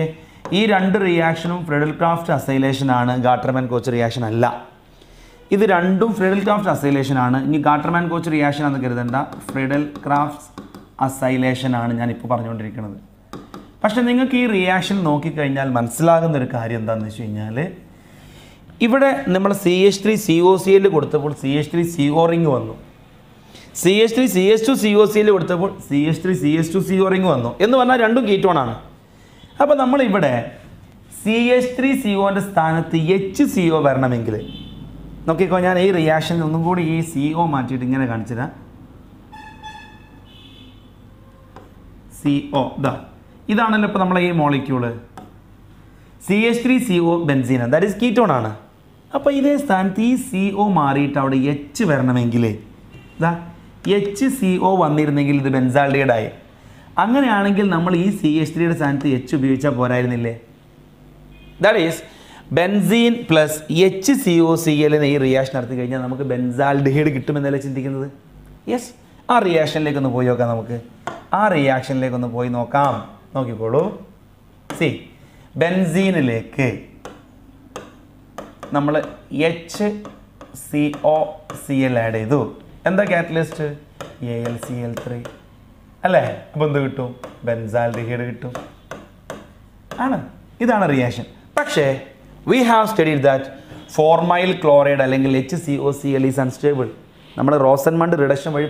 ഈ 2 റിയാക്ഷനും ഫ്രെഡൽ-ക്രാഫ്റ്റ് അസൈലേഷൻ ആണ്, ഗാർട്ടർമാൻ-കോച്ച് റിയാക്ഷൻ അല്ല. ഇത് രണ്ടും ഫ്രെഡൽ-ക്രാഫ്റ്റ് അസൈലേഷൻ ആണ്. ഇനി ഗാർട്ടർമാൻ-കോച്ച് റിയാക്ഷൻ ആണെന്ന് കരുതണ്ട, ഫ്രെഡൽ-ക്രാഫ്റ്റ് അസൈലേഷൻ ആണ് ഞാനിപ്പോൾ പറഞ്ഞുകൊണ്ടിരിക്കുന്നത്. പക്ഷേ നിങ്ങൾക്ക് ഈ റിയാക്ഷൻ നോക്കിക്കഴിഞ്ഞാൽ മനസ്സിലാകുന്നൊരു കാര്യം എന്താണെന്ന് വെച്ച് കഴിഞ്ഞാൽ, ഇവിടെ നമ്മൾ CH3COCl കൊടുത്തപ്പോൾ CH3CO റിങ് വന്നു, CH3CH2COCl കൊടുത്തപ്പോൾ CH3CH2CO റിങ് വന്നു എന്ന് പറഞ്ഞാൽ രണ്ടും കീറ്റോൺ ആണ്. അപ്പോൾ നമ്മളിവിടെ CH3CO സ്ഥാനത്ത് HCO വരണമെങ്കിൽ നോക്കിക്കോ, ഞാൻ ഈ റിയാക്ഷൻ ഒന്നും കൂടി ഈ CO മാറ്റിയിട്ട് ഇങ്ങനെ കാണിച്ചുതരാം. CO ഇതാണല്ലോ ഇപ്പോൾ നമ്മളെ ഈ molecule CH3CO benzene, that is ketone ആണ്. അപ്പോൾ ഇതേ സ്ഥാനത്ത് ഈ CO മാറിയിട്ട് അവിടെ H വരണമെങ്കിൽ HCO വന്നിരുന്നെങ്കിൽ ഇത് ബെൻസാൽഡിഹൈഡ് ആയി. അങ്ങനെയാണെങ്കിൽ നമ്മൾ ഈ CH3യുടെ സ്ഥാനത്ത് H ഉപയോഗിച്ചാൽ പോരായിരുന്നില്ലേ? That is benzene plus HCOCl ഈ റിയാക്ഷൻ നടത്തി കഴിഞ്ഞാൽ നമുക്ക് ബെൻസാൽഡിഹൈഡ് കിട്ടുമെന്നല്ലേ ചിന്തിക്കുന്നത്? യെസ്, ആ റിയാക്ഷനിലേക്കൊന്ന് പോയി നോക്കാം. നമുക്ക് ആ റിയാക്ഷനിലേക്കൊന്ന് പോയി നോക്കാം. നോക്കിക്കോളൂ. സി, ബെൻസീനിലേക്ക് നമ്മൾ H COCl ആഡ് ചെയ്തു. എന്താ കാറ്റലിസ്റ്റ്? AlCl3 അല്ലേ? അപ്പോൾ എന്ത് കിട്ടും? ബെൻസാൽഡിഹൈഡ് കിട്ടും. ആണ്, ഇതാണ് റിയാക്ഷൻ. പക്ഷേ we have studied that formyl chloride അല്ലെങ്കിൽ HCOCl ഈസ് അൺസ്റ്റേബിൾ. നമ്മൾ റോസൻമണ്ട് റിഡക്ഷൻ വഴി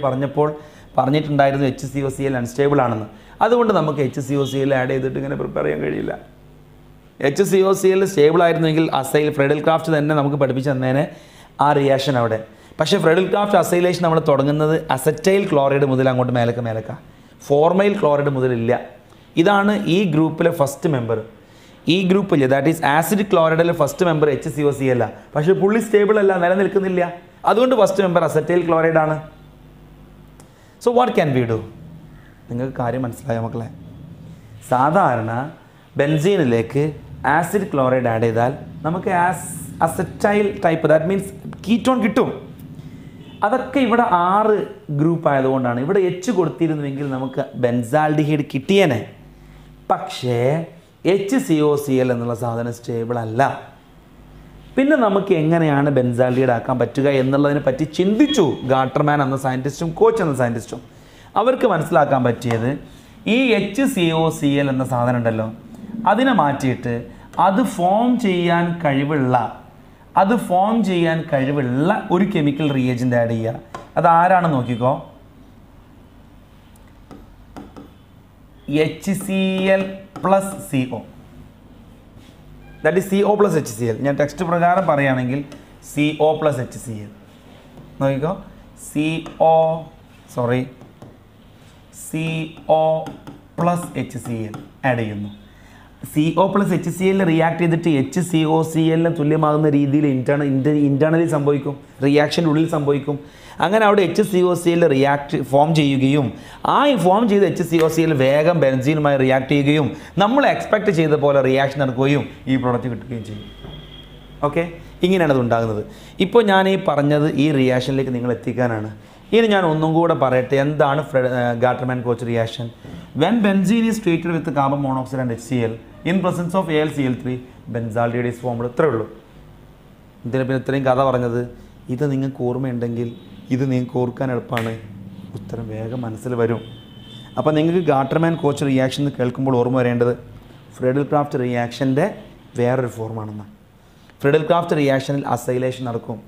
പറഞ്ഞിട്ടുണ്ടായിരുന്നു HCOCl അൺസ്റ്റേബിൾ ആണെന്ന്. അതുകൊണ്ട് നമുക്ക് HCOCl ആഡ് ചെയ്തിട്ട് ഇങ്ങനെ പ്രിപ്പയർ ചെയ്യാൻ കഴിയില്ല. HCOCl സ്റ്റേബിൾ ആയിരുന്നെങ്കിൽ അസൈൽ ഫ്രെഡൽ ക്രാഫ്റ്റ് തന്നെ നമുക്ക് പഠിപ്പിച്ച് തന്നേനെ ആ റിയാക്ഷൻ അവിടെ. പക്ഷേ ഫ്രെഡൽ ക്രാഫ്റ്റ് അസൈലേഷൻ നമ്മൾ തുടങ്ങുന്നത് അസറ്റൈൽ ക്ലോറൈഡ് മുതൽ അങ്ങോട്ട് മേലക്ക ഫോർമൈൽ ക്ലോറൈഡ് മുതലില്ല. ഇതാണ് ഈ ഗ്രൂപ്പിലെ ഫസ്റ്റ് മെമ്പർ. ഈ ഗ്രൂപ്പിൽ ദാറ്റ് ഈസ് ആസിഡ് ക്ലോറൈഡിലെ ഫസ്റ്റ് മെമ്പർ HCOCl അല്ല. പക്ഷേ പുള്ളി സ്റ്റേബിൾ അല്ല, നിലനിൽക്കുന്നില്ല. അതുകൊണ്ട് ഫസ്റ്റ് മെമ്പർ അസറ്റൈൽ ക്ലോറൈഡ് ആണ്. So what can we do? നിങ്ങൾക്ക് കാര്യം മനസ്സിലായോ മക്കളെ? സാധാരണ ബെൻസീനിലേക്ക് ആസിഡ് ക്ലോറൈഡ് ആഡ് ചെയ്താൽ നമുക്ക് acetyl type, that means ketone കിട്ടും. അതൊക്കെ ഇവിടെ 6 ഗ്രൂപ്പ് ആയതുകൊണ്ടാണ്. ഇവിടെ H കൊടുത്തിരുന്നുവെങ്കിൽ നമുക്ക് ബെൻസാൽഡിഹൈഡ് കിട്ടിയേനെ. പക്ഷേ HCOCl എന്നുള്ള സാധനം സ്റ്റേബിൾ അല്ല. പിന്നെ നമുക്ക് എങ്ങനെയാണ് ബെൻസാൽഡിഹൈഡ് ആക്കാൻ പറ്റുക എന്നുള്ളതിനെ പറ്റി ചിന്തിച്ചു ഗാർട്ടർമാൻ എന്ന സയൻറ്റിസ്റ്റും കോച്ച് എന്ന സയൻറ്റിസ്റ്റും. അവർക്ക് മനസ്സിലാക്കാൻ പറ്റിയത് ഈ HCOCl എന്ന സാധനം ഉണ്ടല്ലോ, അതിനെ മാറ്റിയിട്ട് അത് ഫോം ചെയ്യാൻ കഴിവുള്ള ഒരു കെമിക്കൽ റിയേജൻ്റ് ആഡ് ചെയ്യുക. അത് ആരാണെന്ന് നോക്കിക്കോ. HCl plus CO. That is CO plus HCl. ഞാൻ ടെക്സ്റ്റ് പ്രകാരം പറയുകയാണെങ്കിൽ CO plus HCl. നോക്കിക്കോ, CO plus HCl ആഡ് ചെയ്യുന്നു. CO plus HCl റിയാക്ട് ചെയ്തിട്ട് HCOCl തുല്യമാകുന്ന രീതിയിൽ ഇന്റേണലി സംഭവിക്കും, റിയാക്ഷൻ്റെ ഉള്ളിൽ സംഭവിക്കും. അങ്ങനെ അവിടെ HCOCl ഫോം ചെയ്യുകയും ആ ഫോം ചെയ്ത HCOCl വേഗം ബെൻസീനുമായി റിയാക്ട് ചെയ്യുകയും നമ്മൾ എക്സ്പെക്ട് ചെയ്ത പോലെ റിയാക്ഷൻ നടക്കുകയും ഈ പ്രോഡക്റ്റ് കിട്ടുകയും ചെയ്യും. ഓക്കെ, ഇങ്ങനെയാണ് അത് ഉണ്ടാകുന്നത്. ഇപ്പോൾ ഞാൻ ഈ പറഞ്ഞത് ഈ റിയാക്ഷനിലേക്ക് നിങ്ങൾ എത്തിക്കാനാണ്. ഇനി ഞാൻ ഒന്നും കൂടെ പറയട്ടെ, എന്താണ് Gattermann Koch reaction? When benzene is treated with carbon monoxide and HCl in presence of AlCl3 benzaldehyde is formed. ഇത്രേ ഉള്ളൂ. ഇതിനെ പിന്നെ ഇത്രയും കഥ പറഞ്ഞത്. ഇത് നിങ്ങൾക്ക് ഓർമ്മയുണ്ടെങ്കിൽ ഇത് നിങ്ങൾക്ക് ഓർക്കാൻ എളുപ്പമാണ്, ഉത്തരം വേഗം മനസ്സിൽ വരും. അപ്പോൾ നിങ്ങൾക്ക് ഗാർട്ടർമാൻ കോച്ച് റിയാക്ഷൻ എന്ന് കേൾക്കുമ്പോൾ ഓർമ്മ വരേണ്ടത് ഫ്രെഡൽ ക്രാഫ്റ്റ് റിയാക്ഷൻ്റെ വേറൊരു ഫോർമാണെന്ന്. ഫ്രെഡൽ ക്രാഫ്റ്റ് റിയാക്ഷനിൽ അസൈലേഷൻ നടക്കും,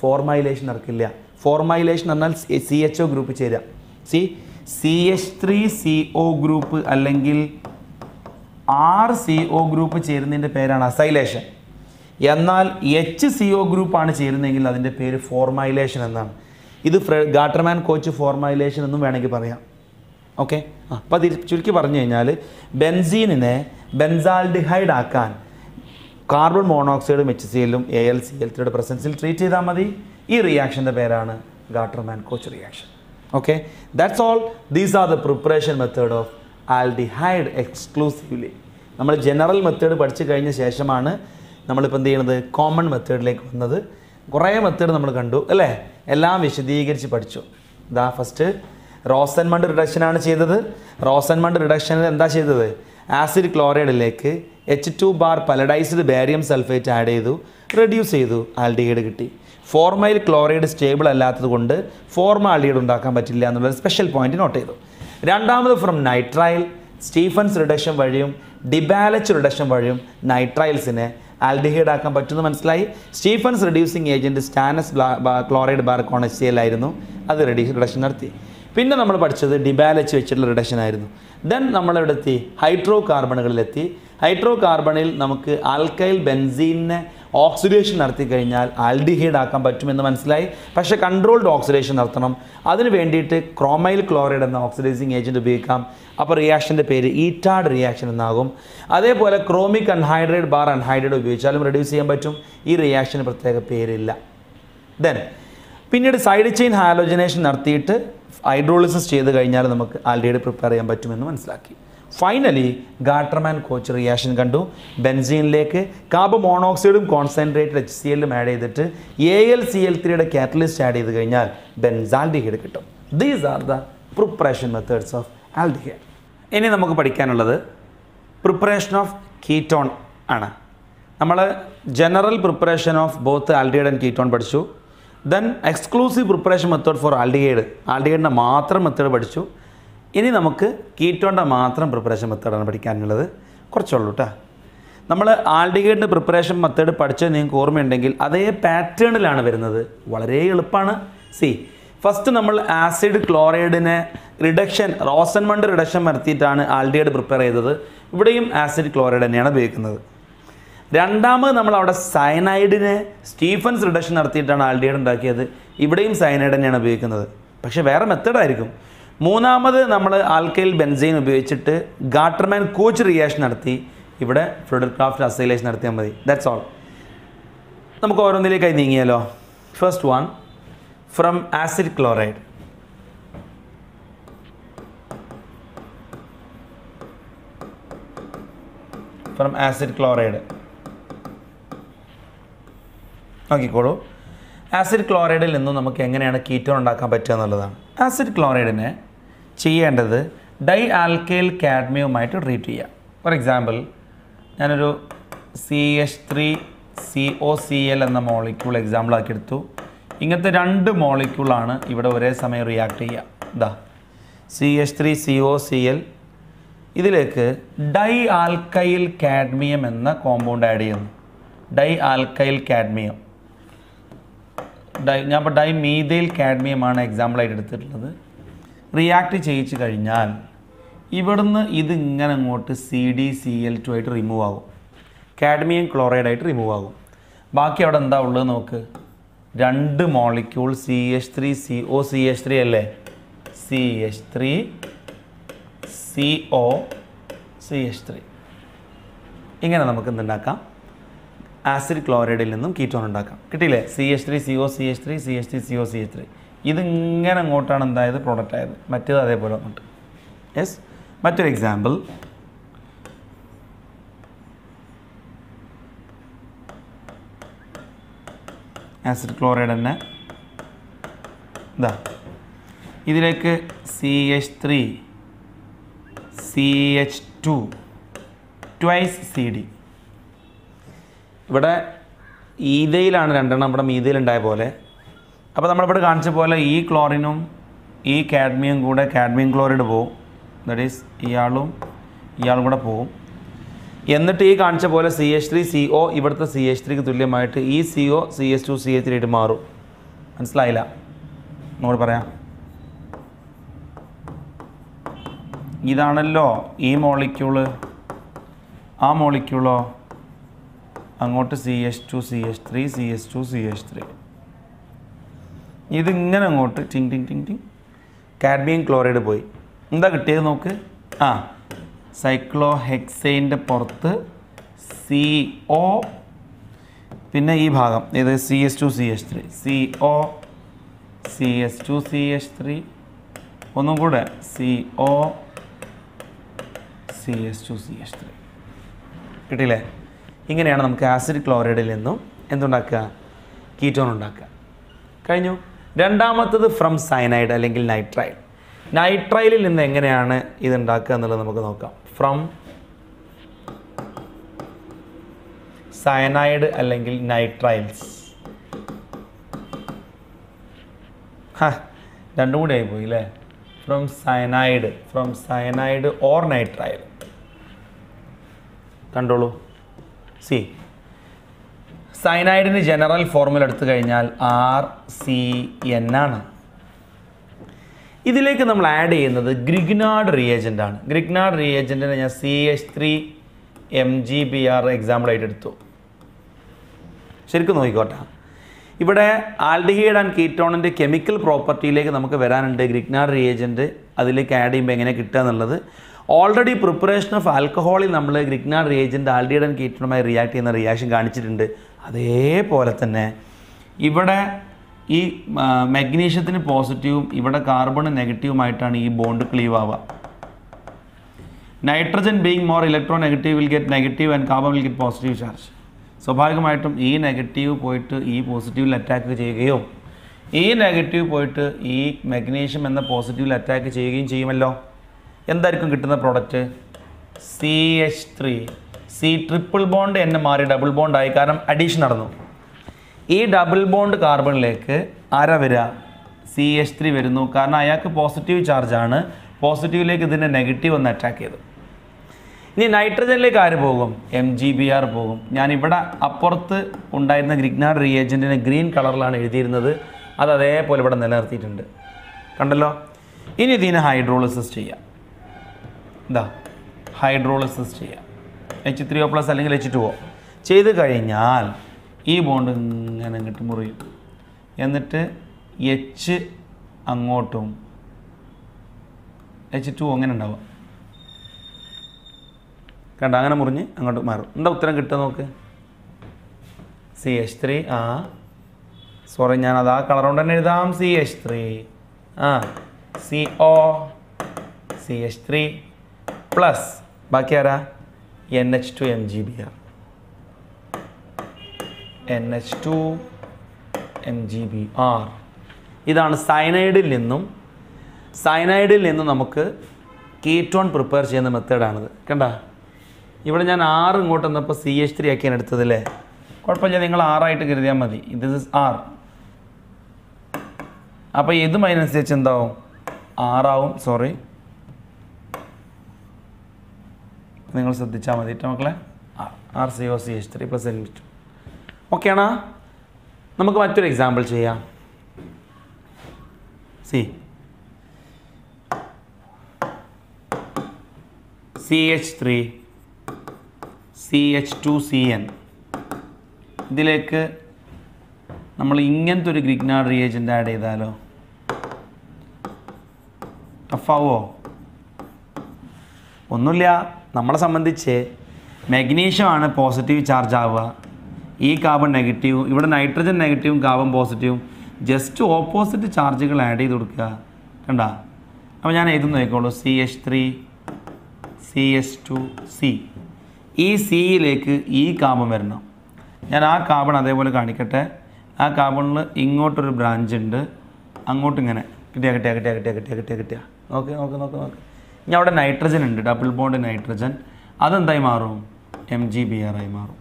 ഫോർമൈലേഷൻ നടക്കില്ല. ഫോർമൈലേഷൻ എന്നാൽ CHO ഗ്രൂപ്പ് ചേരുക. CH3CO ഗ്രൂപ്പ് അല്ലെങ്കിൽ RCO ഗ്രൂപ്പ് ചേരുന്നതിൻ്റെ പേരാണ് അസൈലേഷൻ. എന്നാൽ HCO ഗ്രൂപ്പാണ് ചേരുന്നതെങ്കിൽ അതിൻ്റെ പേര് ഫോർമൈലേഷൻ എന്നാണ്. ഇത് ഗാർട്ടർമാൻ കോച്ച് ഫോർമൈലേഷൻ എന്നും വേണമെങ്കിൽ പറയാം. ഓക്കെ, അപ്പോൾ അത് ചുരുക്കി പറഞ്ഞു കഴിഞ്ഞാൽ ബെൻസീനിനെ ബെൻസാൽഡിഹൈഡ് ആക്കാൻ കാർബൺ മോണോക്സൈഡും HClഉം AlCl3യുടെ പ്രസൻസിൽ ട്രീറ്റ് ചെയ്താൽ മതി. ഈ റിയാക്ഷൻ്റെ പേരാണ് Gattermann Koch reaction. Okay, that's all. These are the preparation method of aldehyde exclusively. നമ്മൾ ജനറൽ മെത്തേഡ് പഠിച്ചു കഴിഞ്ഞ ശേഷമാണ് നമ്മളിപ്പോൾ എന്ത് ചെയ്യണത്, കോമൺ മെത്തേഡിലേക്ക് വന്നത്. കുറേ മെത്തേഡ് നമ്മൾ കണ്ടു അല്ലേ, എല്ലാം വിശദീകരിച്ച് പഠിച്ചു. ഇതാ ഫസ്റ്റ് റോസൻമണ്ട് റിഡക്ഷനാണ് ചെയ്തത്. റോസൻമണ്ട് റിഡക്ഷനിൽ എന്താ ചെയ്തത്? ആസിഡ് ക്ലോറൈഡിലേക്ക് H2 bar palladised barium sulphate add ചെയ്തു, റെഡ്യൂസ് ചെയ്തു, ആൽഡിഹൈഡ് കിട്ടി. ഫോർമൈൽ ക്ലോറൈഡ് സ്റ്റേബിൾ അല്ലാത്തത് കൊണ്ട് ഫോർമാൽഡിഹൈഡ് ഉണ്ടാക്കാൻ പറ്റില്ല എന്നുള്ള സ്പെഷ്യൽ പോയിന്റ് നോട്ട് ചെയ്തു. രണ്ടാമത് ഫ്രം നൈട്രൈൽ സ്റ്റീഫൻസ് റിഡക്ഷൻ വഴിയും ഡിബാലച്ച് റിഡക്ഷൻ വഴിയും നൈട്രൈൽസിനെ ആൽഡിഹൈഡ് ആക്കാൻ പറ്റുമെന്ന് മനസ്സിലായി. Stephens reducing agent stannous chloride bar conc HCl ആയിരുന്നു, അത് റിഡക്ഷൻ നടത്തി. പിന്നെ നമ്മൾ പഠിച്ചത് ഡിബാലച്ച് വെച്ചിട്ടുള്ള റിഡക്ഷൻ ആയിരുന്നു. ദെൻ നമ്മളിവിടെ എത്തി ഹൈഡ്രോ കാർബണുകളിലെത്തി. ഹൈഡ്രോ കാർബണിൽ നമുക്ക് ആൽക്കൈൽ ബെൻസീനെ ഓക്സിഡേഷൻ നടത്തി കഴിഞ്ഞാൽ ആൽഡിഹൈഡ് ആക്കാൻ പറ്റുമെന്ന് മനസ്സിലായി. പക്ഷേ കൺട്രോൾഡ് ഓക്സിഡേഷൻ നടത്തണം. അതിന് വേണ്ടിയിട്ട് ക്രോമൈൽ ക്ലോറൈഡ് എന്ന ഓക്സിഡൈസിങ് ഏജൻറ്റ് ഉപയോഗിക്കാം. അപ്പോൾ റിയാക്ഷൻ്റെ പേര് ഈറ്റാഡ് റിയാക്ഷൻ എന്നാകും. അതേപോലെ ക്രോമിക് അൺഹൈഡ്രേറ്റ് ബാർ അൺഹൈഡ്രേറ്റ് ഉപയോഗിച്ചാലും റെഡ്യൂസ് ചെയ്യാൻ പറ്റും. ഈ റിയാക്ഷന് പ്രത്യേക പേരില്ല. ദെൻ പിന്നീട് സൈഡ് ചെയിൻ ഹാലോജനേഷൻ നടത്തിയിട്ട് ഹൈഡ്രോളിസിസ് ചെയ്ത് കഴിഞ്ഞാൽ നമുക്ക് ആൽഡിഹൈഡ് പ്രിപ്പയർ ചെയ്യാൻ പറ്റുമെന്ന് മനസ്സിലാക്കി. ഫൈനലി ഗാർട്ടർമാൻ കോച്ച് റിയാക്ഷൻ കണ്ടു. ബെൻസീനിലേക്ക് കാർബൺ മോണോക്സൈഡും കോൺസെൻട്രേറ്റഡ് HClഉം ആഡ് ചെയ്തിട്ട് AlCl3യുടെ കാറ്റലിസ്റ്റ് ആഡ് ചെയ്ത് കഴിഞ്ഞാൽ ബെൻസാൽഡിഹൈഡ് കിട്ടും. These are the preparation methods of aldehyde. ഇനി നമുക്ക് പഠിക്കാനുള്ളത് പ്രിപ്പറേഷൻ ഓഫ് കീറ്റോൺ ആണ്. നമ്മൾ general preparation of both aldehyde and ketone പഠിച്ചു. Then exclusive preparation method for aldehyde. ആൽഡിഹൈഡിൻ്റെ മാത്രം മെത്തേഡ് പഠിച്ചു. ഇനി നമുക്ക് കീറ്റോണിൻ്റെ മാത്രം പ്രിപ്പറേഷൻ മെത്തേഡാണ് പഠിക്കാനുള്ളത്. കുറച്ചുള്ളൂ കേട്ടോ. നമ്മൾ ആൽഡിഹൈഡിൻ്റെ പ്രിപ്പറേഷൻ മെത്തേഡ് പഠിച്ചത് നിങ്ങൾക്ക് ഓർമ്മയുണ്ടെങ്കിൽ അതേ പാറ്റേണിലാണ് വരുന്നത്. വളരെ എളുപ്പമാണ്. ഫസ്റ്റ് നമ്മൾ ആസിഡ് ക്ലോറൈഡിനെ റിഡക്ഷൻ, റോസൻമണ്ട് റിഡക്ഷൻ വരുത്തിയിട്ടാണ് ആൽഡിഹൈഡ് പ്രിപ്പയർ ചെയ്തത്. ഇവിടെയും ആസിഡ് ക്ലോറൈഡ് തന്നെയാണ് ഉപയോഗിക്കുന്നത്. രണ്ടാമത് നമ്മൾ അവിടെ സയനൈഡിനെ സ്റ്റീഫൻസ് റിഡക്ഷൻ നടത്തിയിട്ടാണ് ആൽഡിഹൈഡ് ഉണ്ടാക്കിയത്. ഇവിടെയും സയനൈഡ് തന്നെയാണ് ഉപയോഗിക്കുന്നത്, പക്ഷേ വേറെ മെത്തേഡായിരിക്കും. മൂന്നാമത് നമ്മൾ ആൽക്കൈൽ ബെൻസീൻ ഉപയോഗിച്ചിട്ട് ഗാട്ടർമാൻ കൂച്ച് റിയാക്ഷൻ നടത്തി. ഇവിടെ ഫ്രെഡറിക് അസൈലേഷൻ നടത്തിയാൽ മതി. That's all. നമുക്ക് ഓരോന്നിലേക്കായി നീങ്ങിയാലോ. First one, from acid chloride. From acid chloride നോക്കിക്കോളൂ. ആസിഡ് ക്ലോറൈഡിൽ നിന്നും നമുക്ക് എങ്ങനെയാണ് കീറ്റോൺ ഉണ്ടാക്കാൻ പറ്റുക എന്നുള്ളതാണ്. ആസിഡ് ക്ലോറൈഡിനെ ചെയ്യേണ്ടത് ഡൈ ആൽക്കൈൽ കാഡ്മിയവുമായിട്ട് ട്രീറ്റ് ചെയ്യാം. ഫോർ എക്സാമ്പിൾ, ഞാനൊരു CH3COCl എന്ന മോളിക്യൂൾ എക്സാമ്പിളാക്കി എടുത്തു. ഇങ്ങനത്തെ 2 മോളിക്യൂളാണ് ഇവിടെ ഒരേ സമയം റിയാക്ട് ചെയ്യുക. ഇതാ CH3COCl. ഇതിലേക്ക് ഡൈ ആൽക്കൈൽ കാഡ്മിയം എന്ന കോമ്പൗണ്ട് ആഡ് ചെയ്യുന്നു. ഡൈ ആൽക്കൈൽ കാഡ്മിയം, ഞാൻ ഇപ്പോൾ ഡൈ മീഥൈൽ കാഡ്മിയമാണ് എക്സാമ്പിളായിട്ട് എടുത്തിട്ടുള്ളത്. റിയാക്ട് ചെയ്യിച്ച് കഴിഞ്ഞാൽ ഇവിടുന്ന് ഇതിങ്ങനെ അങ്ങോട്ട് CdCl2 ആയിട്ട് റിമൂവ് ആകും. കാഡ്മിയം ക്ലോറൈഡായിട്ട് റിമൂവ് ആകും. ബാക്കി അവിടെ എന്താ ഉള്ളത് നോക്ക്. 2 മോളിക്യൂൾ CH3COCH3 അല്ലേ, CH3COCH3. ഇങ്ങനെ നമുക്ക് എന്തുണ്ടാക്കാം, ആസിഡ് ക്ലോറൈഡിൽ നിന്നും കീറ്റോൺ ഉണ്ടാക്കാം. കിട്ടിയില്ലേ? CH3COCH3 CH3COCH3. ഇതിങ്ങനെ അങ്ങോട്ടാണ് എന്തായത് പ്രോഡക്റ്റ് ആയത്. മറ്റേത് അതേപോലെ വന്നിട്ട്. യെസ്. മറ്റൊരു എക്സാമ്പിൾ, ആസിഡ് ക്ലോറൈഡ് തന്നെ ഇതാ, ഇതിലേക്ക് CH3CH2 ട്വൈസ് CD. ഇവിടെ ഈഥയിലാണ് 2 ഇവിടെ മീഥയിൽ ഉണ്ടായ പോലെ. അപ്പോൾ നമ്മളിവിടെ കാണിച്ച പോലെ ഈ ക്ലോറിനും ഈ കാഡ്മിയം കൂടെ കാഡ്മിയം ക്ലോറൈഡ് പോവും. ദാറ്റ് ഈസ് ഇയാളും കൂടെ പോവും. എന്നിട്ട് ഈ കാണിച്ച പോലെ CH3CO ഇവിടുത്തെ CH3ക്ക് തുല്യമായിട്ട് ഈ CO CH2CH3 ആയിട്ട് മാറും. മനസ്സിലായില്ല? നമ്മൾ പറയാം. ഇതാണല്ലോ ഈ മോളിക്യൂള്, ആ മോളിക്യൂളോ അങ്ങോട്ട് CH2CH3 CH2CH3. ഇതിങ്ങനെ അങ്ങോട്ട് ടിങ് ടിങ് ടിങ് ടിങ് കാഡ്മിയം ക്ലോറൈഡ് പോയി. എന്താ കിട്ടിയത് നോക്ക്. സൈക്ലോഹെക്സൈൻ്റെ പുറത്ത് CO, പിന്നെ ഈ ഭാഗം ഇത് CH2CH3, CO CH2CH3, ഒന്നും കൂടെ CO CH2CH3. കിട്ടിയില്ലേ? ഇങ്ങനെയാണ് നമുക്ക് ആസിഡ് ക്ലോറൈഡിൽ നിന്നും എന്തുണ്ടാക്കുക, കീറ്റോൺ ഉണ്ടാക്കുക. കഴിഞ്ഞു. രണ്ടാമത്തത് ഫ്രം സയനൈഡ് അല്ലെങ്കിൽ നൈട്രൈൽ. നൈട്രൈലിൽ നിന്ന് എങ്ങനെയാണ് ഇതുണ്ടാക്കുക എന്നുള്ളത് നമുക്ക് നോക്കാം. ഫ്രം സയനൈഡ് അല്ലെങ്കിൽ നൈട്രൈൽസ്. രണ്ടും കൂടി ആയിപ്പോയി അല്ലേ. From cyanide or nitrile. കണ്ടോളൂ. സയനൈഡിന് ജനറൽ ഫോർമുല എടുത്തു കഴിഞ്ഞാൽ RCN ആണ്. ഇതിലേക്ക് നമ്മൾ ആഡ് ചെയ്യുന്നത് ഗ്രിഗ്നാർഡ് റിയേജൻ്റ് ആണ്. ഗ്രിഗ്നാർഡ് റിയേജൻറ്റിനെ ഞാൻ CH3MgBr എക്സാമ്പിളായിട്ട് എടുത്തു. ശരിക്കും നോക്കിക്കോട്ടെ. ഇവിടെ ആൽഡിഹൈഡ് ആൻഡ് കീറ്റോണിൻ്റെ കെമിക്കൽ പ്രോപ്പർട്ടിയിലേക്ക് നമുക്ക് വരാനുണ്ട്. ഗ്രിഗ്നാർഡ് റിയേജൻറ്റ് അതിലേക്ക് ആഡ് ചെയ്യുമ്പോൾ എങ്ങനെ കിട്ടുക എന്നുള്ളത്. ഓൾറെഡി പ്രിപ്പറേഷൻ ഓഫ് ആൽക്കഹോളിൽ നമ്മൾ ഗ്രിഗ്നാർഡ് റിയേജൻറ്റ് ആൽഡിഹൈഡ് ആൻഡ് കീറ്റോണുമായി റിയാക്ട് ചെയ്യുന്ന റിയാക്ഷൻ കാണിച്ചിട്ടുണ്ട്. അതേപോലെ തന്നെ ഇവിടെ ഈ മഗ്നീഷ്യത്തിന് പോസിറ്റീവും ഇവിടെ കാർബണ് നെഗറ്റീവുമായിട്ടാണ് ഈ ബോണ്ട് ക്ലീവ് ആവുക. Nitrogen being more electro negative will get negative and carbon will get positive charge. സ്വാഭാവികമായിട്ടും ഈ നെഗറ്റീവ് പോയിട്ട് ഈ പോസിറ്റീവിൽ അറ്റാക്ക് ചെയ്യുകയോ ഈ നെഗറ്റീവ് പോയിട്ട് ഈ മഗ്നീഷ്യം എന്ന പോസിറ്റീവിൽ അറ്റാക്ക് ചെയ്യുകയും ചെയ്യുമല്ലോ. എന്തായിരിക്കും കിട്ടുന്ന product? CH3 C triple bond എന്നെ മാറി ഡബിൾ ബോണ്ടായി, കാരണം അഡീഷൻ നടന്നു. ഈ ഡബിൾ ബോണ്ട് കാർബണിലേക്ക് ആരാ വരിക? CH3 വരുന്നു. കാരണം അയാൾക്ക് പോസിറ്റീവ് ചാർജാണ്. പോസിറ്റീവിലേക്ക് ഇതിൻ്റെ നെഗറ്റീവ് ഒന്ന് അറ്റാക്ക് ചെയ്തു. ഇനി നൈട്രജനിലേക്ക് ആര് പോകും? MgBr പോകും. ഞാനിവിടെ അപ്പുറത്ത് ഉണ്ടായിരുന്ന ഗ്രിഗ്നാർഡ് റിയേജൻറ്റിനെ ഗ്രീൻ കളറിലാണ് എഴുതിയിരുന്നത്. അത് അതേപോലെ ഇവിടെ നിലനിർത്തിയിട്ടുണ്ട്. കണ്ടല്ലോ. ഇനി ഇതിനെ ഹൈഡ്രോളിസിസ് ചെയ്യാം. ഇതാ ഹൈഡ്രോളിസിസ് ചെയ്യാം. H3O+ അല്ലെങ്കിൽ H2O ചെയ്ത് കഴിഞ്ഞാൽ ഈ ബോണ്ട് ഇങ്ങനെ ഇങ്ങോട്ട് മുറിയും. എന്നിട്ട് H അങ്ങോട്ടും H2O അങ്ങനെ ഉണ്ടാവുക. കണ്ട അങ്ങനെ മുറിഞ്ഞ് അങ്ങോട്ട് മാറും. എന്താ ഉത്തരം കിട്ടുക നോക്ക്? CH3. സോറി, ഞാൻ അത് ആ കളർ കൊണ്ട് തന്നെ എഴുതാം. CH3 CO CH3 പ്ലസ് ബാക്കി ആരാ? NH2 MgBr. NH2 MgBr. ഇതാണ് സയനൈഡിൽ നിന്നും നമുക്ക് കീറ്റോൺ പ്രിപ്പയർ ചെയ്യുന്ന മെത്തേഡാണിത്. കണ്ട ഇവിടെ ഞാൻ 6 ഇങ്ങോട്ട് വന്നപ്പോൾ CH3 ആക്കിയാണ് എടുത്തതല്ലേ. കുഴപ്പമില്ല, നിങ്ങൾ 6 ആയിട്ട് കരുതിയാൽ മതി. ഇത് R. അപ്പോൾ ഇതും അതിനനുസരിച്ച് എന്താവും? 6 ആവും. സോറി, നിങ്ങൾ ശ്രദ്ധിച്ചാൽ മതി കേട്ടോ മക്കളെ. RCOCH3 + NH2. ഓക്കെ ആണോ? നമുക്ക് മറ്റൊരു എക്സാമ്പിൾ ചെയ്യാം. CH3 CH2CN ഇതിലേക്ക് നമ്മൾ ഇങ്ങനത്തെ ഒരു ഗ്രിഗ്നാർഡ് റിയേജൻ്റ് ആഡ് ചെയ്താലോ? ടഫാവോ? ഒന്നുമില്ല. നമ്മളെ സംബന്ധിച്ച് മാഗ്നീഷ്യമാണ് പോസിറ്റീവ് ചാർജ് ആവുക. ഈ കാർബൺ നെഗറ്റീവും ഇവിടെ നൈട്രജൻ നെഗറ്റീവും കാർബൺ പോസിറ്റീവും ജസ്റ്റ് ഓപ്പോസിറ്റ് ചാർജുകൾ ആഡ് ചെയ്ത് കൊടുക്കുക. കണ്ട, അപ്പോൾ ഞാൻ എഴുതുന്ന നോക്കിക്കോളൂ. CH3 CH2C. ഈ സിയിലേക്ക് ഈ കാർബൺ വരണം. ഞാൻ ആ കാർബൺ അതേപോലെ കാണിക്കട്ടെ. ആ കാർബണിൽ ഇങ്ങോട്ടൊരു ബ്രാഞ്ച് ഉണ്ട്, അങ്ങോട്ട് ഇങ്ങനെ കിട്ടിയ നോക്ക്. ഇനി അവിടെ നൈട്രജൻ ഉണ്ട്, ഡബിൾ ബോണ്ട് നൈട്രജൻ. അതെന്തായി മാറും? MgBr ആയി മാറും.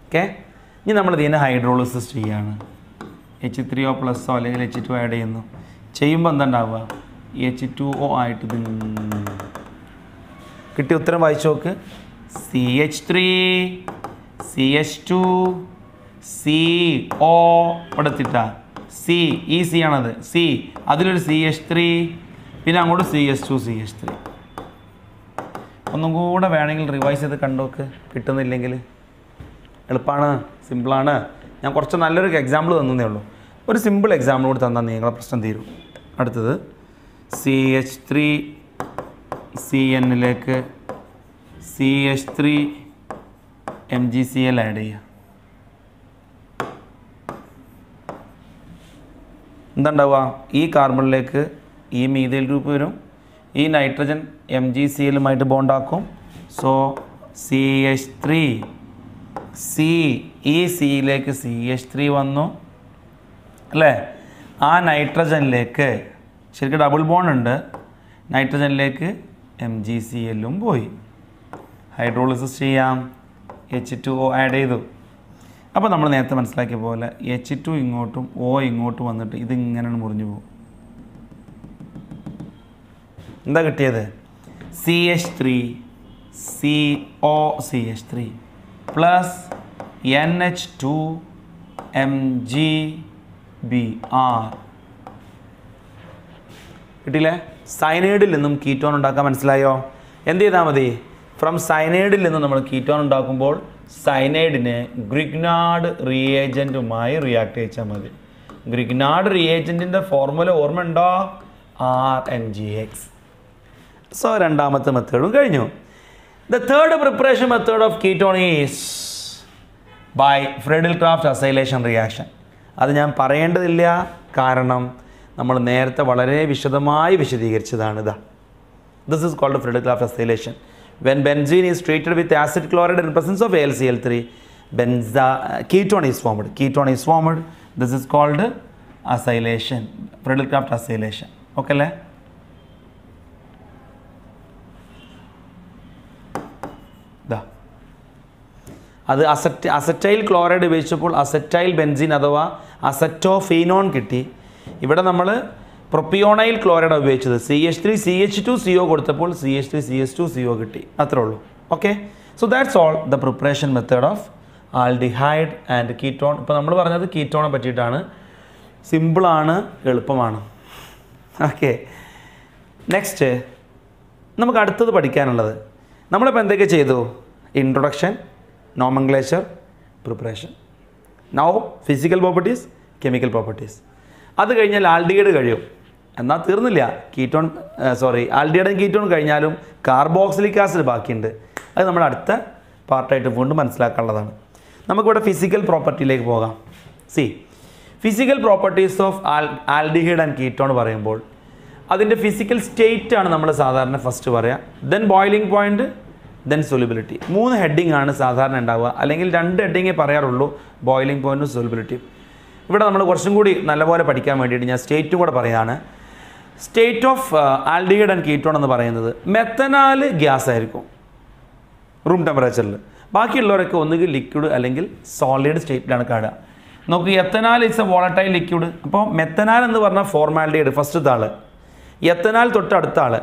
ഓക്കെ. ഇനി നമ്മൾ ഇതിനെ ഹൈഡ്രോളിസിസ് ചെയ്യുകയാണ്. H3O+ അല്ലെങ്കിൽ H2 ആഡ് ചെയ്യുന്നു. ചെയ്യുമ്പോൾ എന്താ ഉണ്ടാവുക? H2O ആയിട്ട് ഇത് കിട്ടിയ ഉത്തരം വായിച്ചു നോക്ക്. CH3 CH2 CO ഇവിടെ എത്തിട്ടാ C. ഈ C ആണത്. C അതിലൊരു CH3 പിന്നെ അങ്ങോട്ട് CH2 CH3. ഒന്നും കൂടെ വേണമെങ്കിൽ റിവൈസ് ചെയ്ത് കണ്ടോക്ക്. കിട്ടുന്നില്ലെങ്കിൽ എളുപ്പമാണ്, സിമ്പിളാണ്. ഞാൻ കുറച്ച് നല്ലൊരു എക്സാമ്പിൾ തന്നേ ഉള്ളൂ. ഒരു സിമ്പിൾ എക്സാമ്പിൾ കൂടി തന്നാൽ നിങ്ങളെ പ്രശ്നം തീരും. അടുത്തത് CH3 CNലേക്ക് CH3 MgCl ആഡ് ചെയ്യുക. എന്താ ഉണ്ടാവുക? ഈ കാർബണിലേക്ക് ഈ മീഥൈൽ ഗ്രൂപ്പ് വരും. ഈ നൈട്രജൻ MgCl ബോണ്ടാക്കും. സോ CH3 C, ഈ സിയിലേക്ക് CH3 വന്നു അല്ലേ? ആ നൈട്രജനിലേക്ക് ശരിക്കും ഡബിൾ ബോണ്ട് ഉണ്ട്. നൈട്രജനിലേക്ക് MgCl പോയി. ഹൈഡ്രോളിസിസ് ചെയ്യാം. H2O ആഡ് ചെയ്തു. അപ്പോൾ നമ്മൾ നേരത്തെ മനസ്സിലാക്കിയ പോലെ H2 ഇങ്ങോട്ടും O ഇങ്ങോട്ടും വന്നിട്ട് ഇതിങ്ങനെ മുറിഞ്ഞു പോകും. എന്താ കിട്ടിയത്? CH3 COCH3 plus NH2 MgBr. കിട്ടിയില്ലേ? സയനൈഡിൽ നിന്നും കീറ്റോൺ ഉണ്ടാക്കാൻ മനസ്സിലായോ? എന്ത് ചെയ്താൽ മതി? ഫ്രം സയനൈഡിൽ നിന്നും നമ്മൾ കീറ്റോൺ ഉണ്ടാക്കുമ്പോൾ സയനൈഡിനെ ഗ്രിഗ്നാർഡ് റിയേജൻറ്റുമായി റിയാക്ട് ചെയ്യിച്ചാൽ മതി. ഗ്രിഗ്നാർഡ് റിയേജൻറ്റിൻ്റെ ഫോർമുല ഓർമ്മ ഉണ്ടോ? RNGX. സോ രണ്ടാമത്തെ മെത്തേഡും കഴിഞ്ഞു. The third preparation method of ketone is by Friedel-Crafts acylation reaction. അത് ഞാൻ പറയേണ്ടതില്ല, കാരണം നമ്മൾ നേരത്തെ വളരെ വിശദമായി വിശദീകരിച്ചതാണ്. This is called Friedel-Crafts acylation. When benzene is treated with acid chloride in presence of AlCl3, ketone is formed. This is called acylation, Friedel-Crafts acylation. Okay അല്ലേ? അത് അസറ്റൈൽ ക്ലോറൈഡ് ഉപയോഗിച്ചപ്പോൾ അസറ്റൈൽ ബെൻസീൻ അഥവാ അസറ്റോഫീനോൺ കിട്ടി. ഇവിടെ നമ്മൾ പ്രൊപ്പിയോണൈൽ ക്ലോറൈഡ് ഉപയോഗിച്ചത് CH3CH2CO കൊടുത്തപ്പോൾ CH3CH2CO കിട്ടി. അത്രേ ഉള്ളൂ. Okay, so that's all the preparation method of aldehyde and ketone. ഇപ്പോൾ നമ്മൾ പറഞ്ഞത് കീറ്റോണെ പറ്റിയിട്ടാണ്. സിമ്പിളാണ്, എളുപ്പമാണ്. ഓക്കെ, നെക്സ്റ്റ് നമുക്ക് അടുത്തത് പഠിക്കാനുള്ളത്, നമ്മളിപ്പോൾ എന്തൊക്കെ ചെയ്തു? Introduction, nomenclature, preparation. Now physical properties, chemical properties. അത് കഴിഞ്ഞാൽ ആൽഡിഹൈഡ് കഴിയും. എന്നാൽ തീർന്നില്ല. ആൽഡിഹൈഡും കീറ്റോൺ കഴിഞ്ഞാലും കാർബോക്സിലിക് ആസിഡ് ബാക്കിയുണ്ട്. അത് നമ്മൾ അടുത്ത പാർട്ടായിട്ട് വീണ്ടും മനസ്സിലാക്കാനുള്ളതാണ്. നമുക്കിവിടെ ഫിസിക്കൽ പ്രോപ്പർട്ടിയിലേക്ക് പോകാം. Physical properties of aldehyde and ketone പറയുമ്പോൾ അതിൻ്റെ ഫിസിക്കൽ സ്റ്റേറ്റ് ആണ് നമ്മൾ സാധാരണ ഫസ്റ്റ് പറയുക. Then boiling point, then solubility. 3 heading ആണ് സാധാരണ ഉണ്ടാവുക, അല്ലെങ്കിൽ 2 ഹെഡിങ്ങേ പറയാറുള്ളൂ, ബോയിലിംഗ് പോയിന്റും സൊല്യൂബിലിറ്റിയും. ഇവിടെ നമ്മൾ കുറച്ചും കൂടി നല്ലപോലെ പഠിക്കാൻ വേണ്ടിയിട്ട് ഞാൻ സ്റ്റേറ്റും കൂടെ പറയുകയാണ്. State of aldehyde and ketone എന്ന് പറയുന്നത് മെത്തനാൽ ഗ്യാസ് ആയിരിക്കും റൂം ടെമ്പറേച്ചറിൽ. ബാക്കിയുള്ളവരൊക്കെ ഒന്നുകിൽ ലിക്വിഡ് അല്ലെങ്കിൽ സോളിഡ് സ്റ്റേറ്റിലാണ് കാണുക. നമുക്ക് എത്തനാൽ ഇസ് എ വോളറ്റൈൽ ലിക്വിഡ്. അപ്പോൾ മെത്തനാൽ എന്ന് പറഞ്ഞാൽ ഫോർമാൽഡിഹൈഡ് ഫസ്റ്റത്തെ ആൾ, എത്തനാൽ തൊട്ട് അടുത്ത ആൾ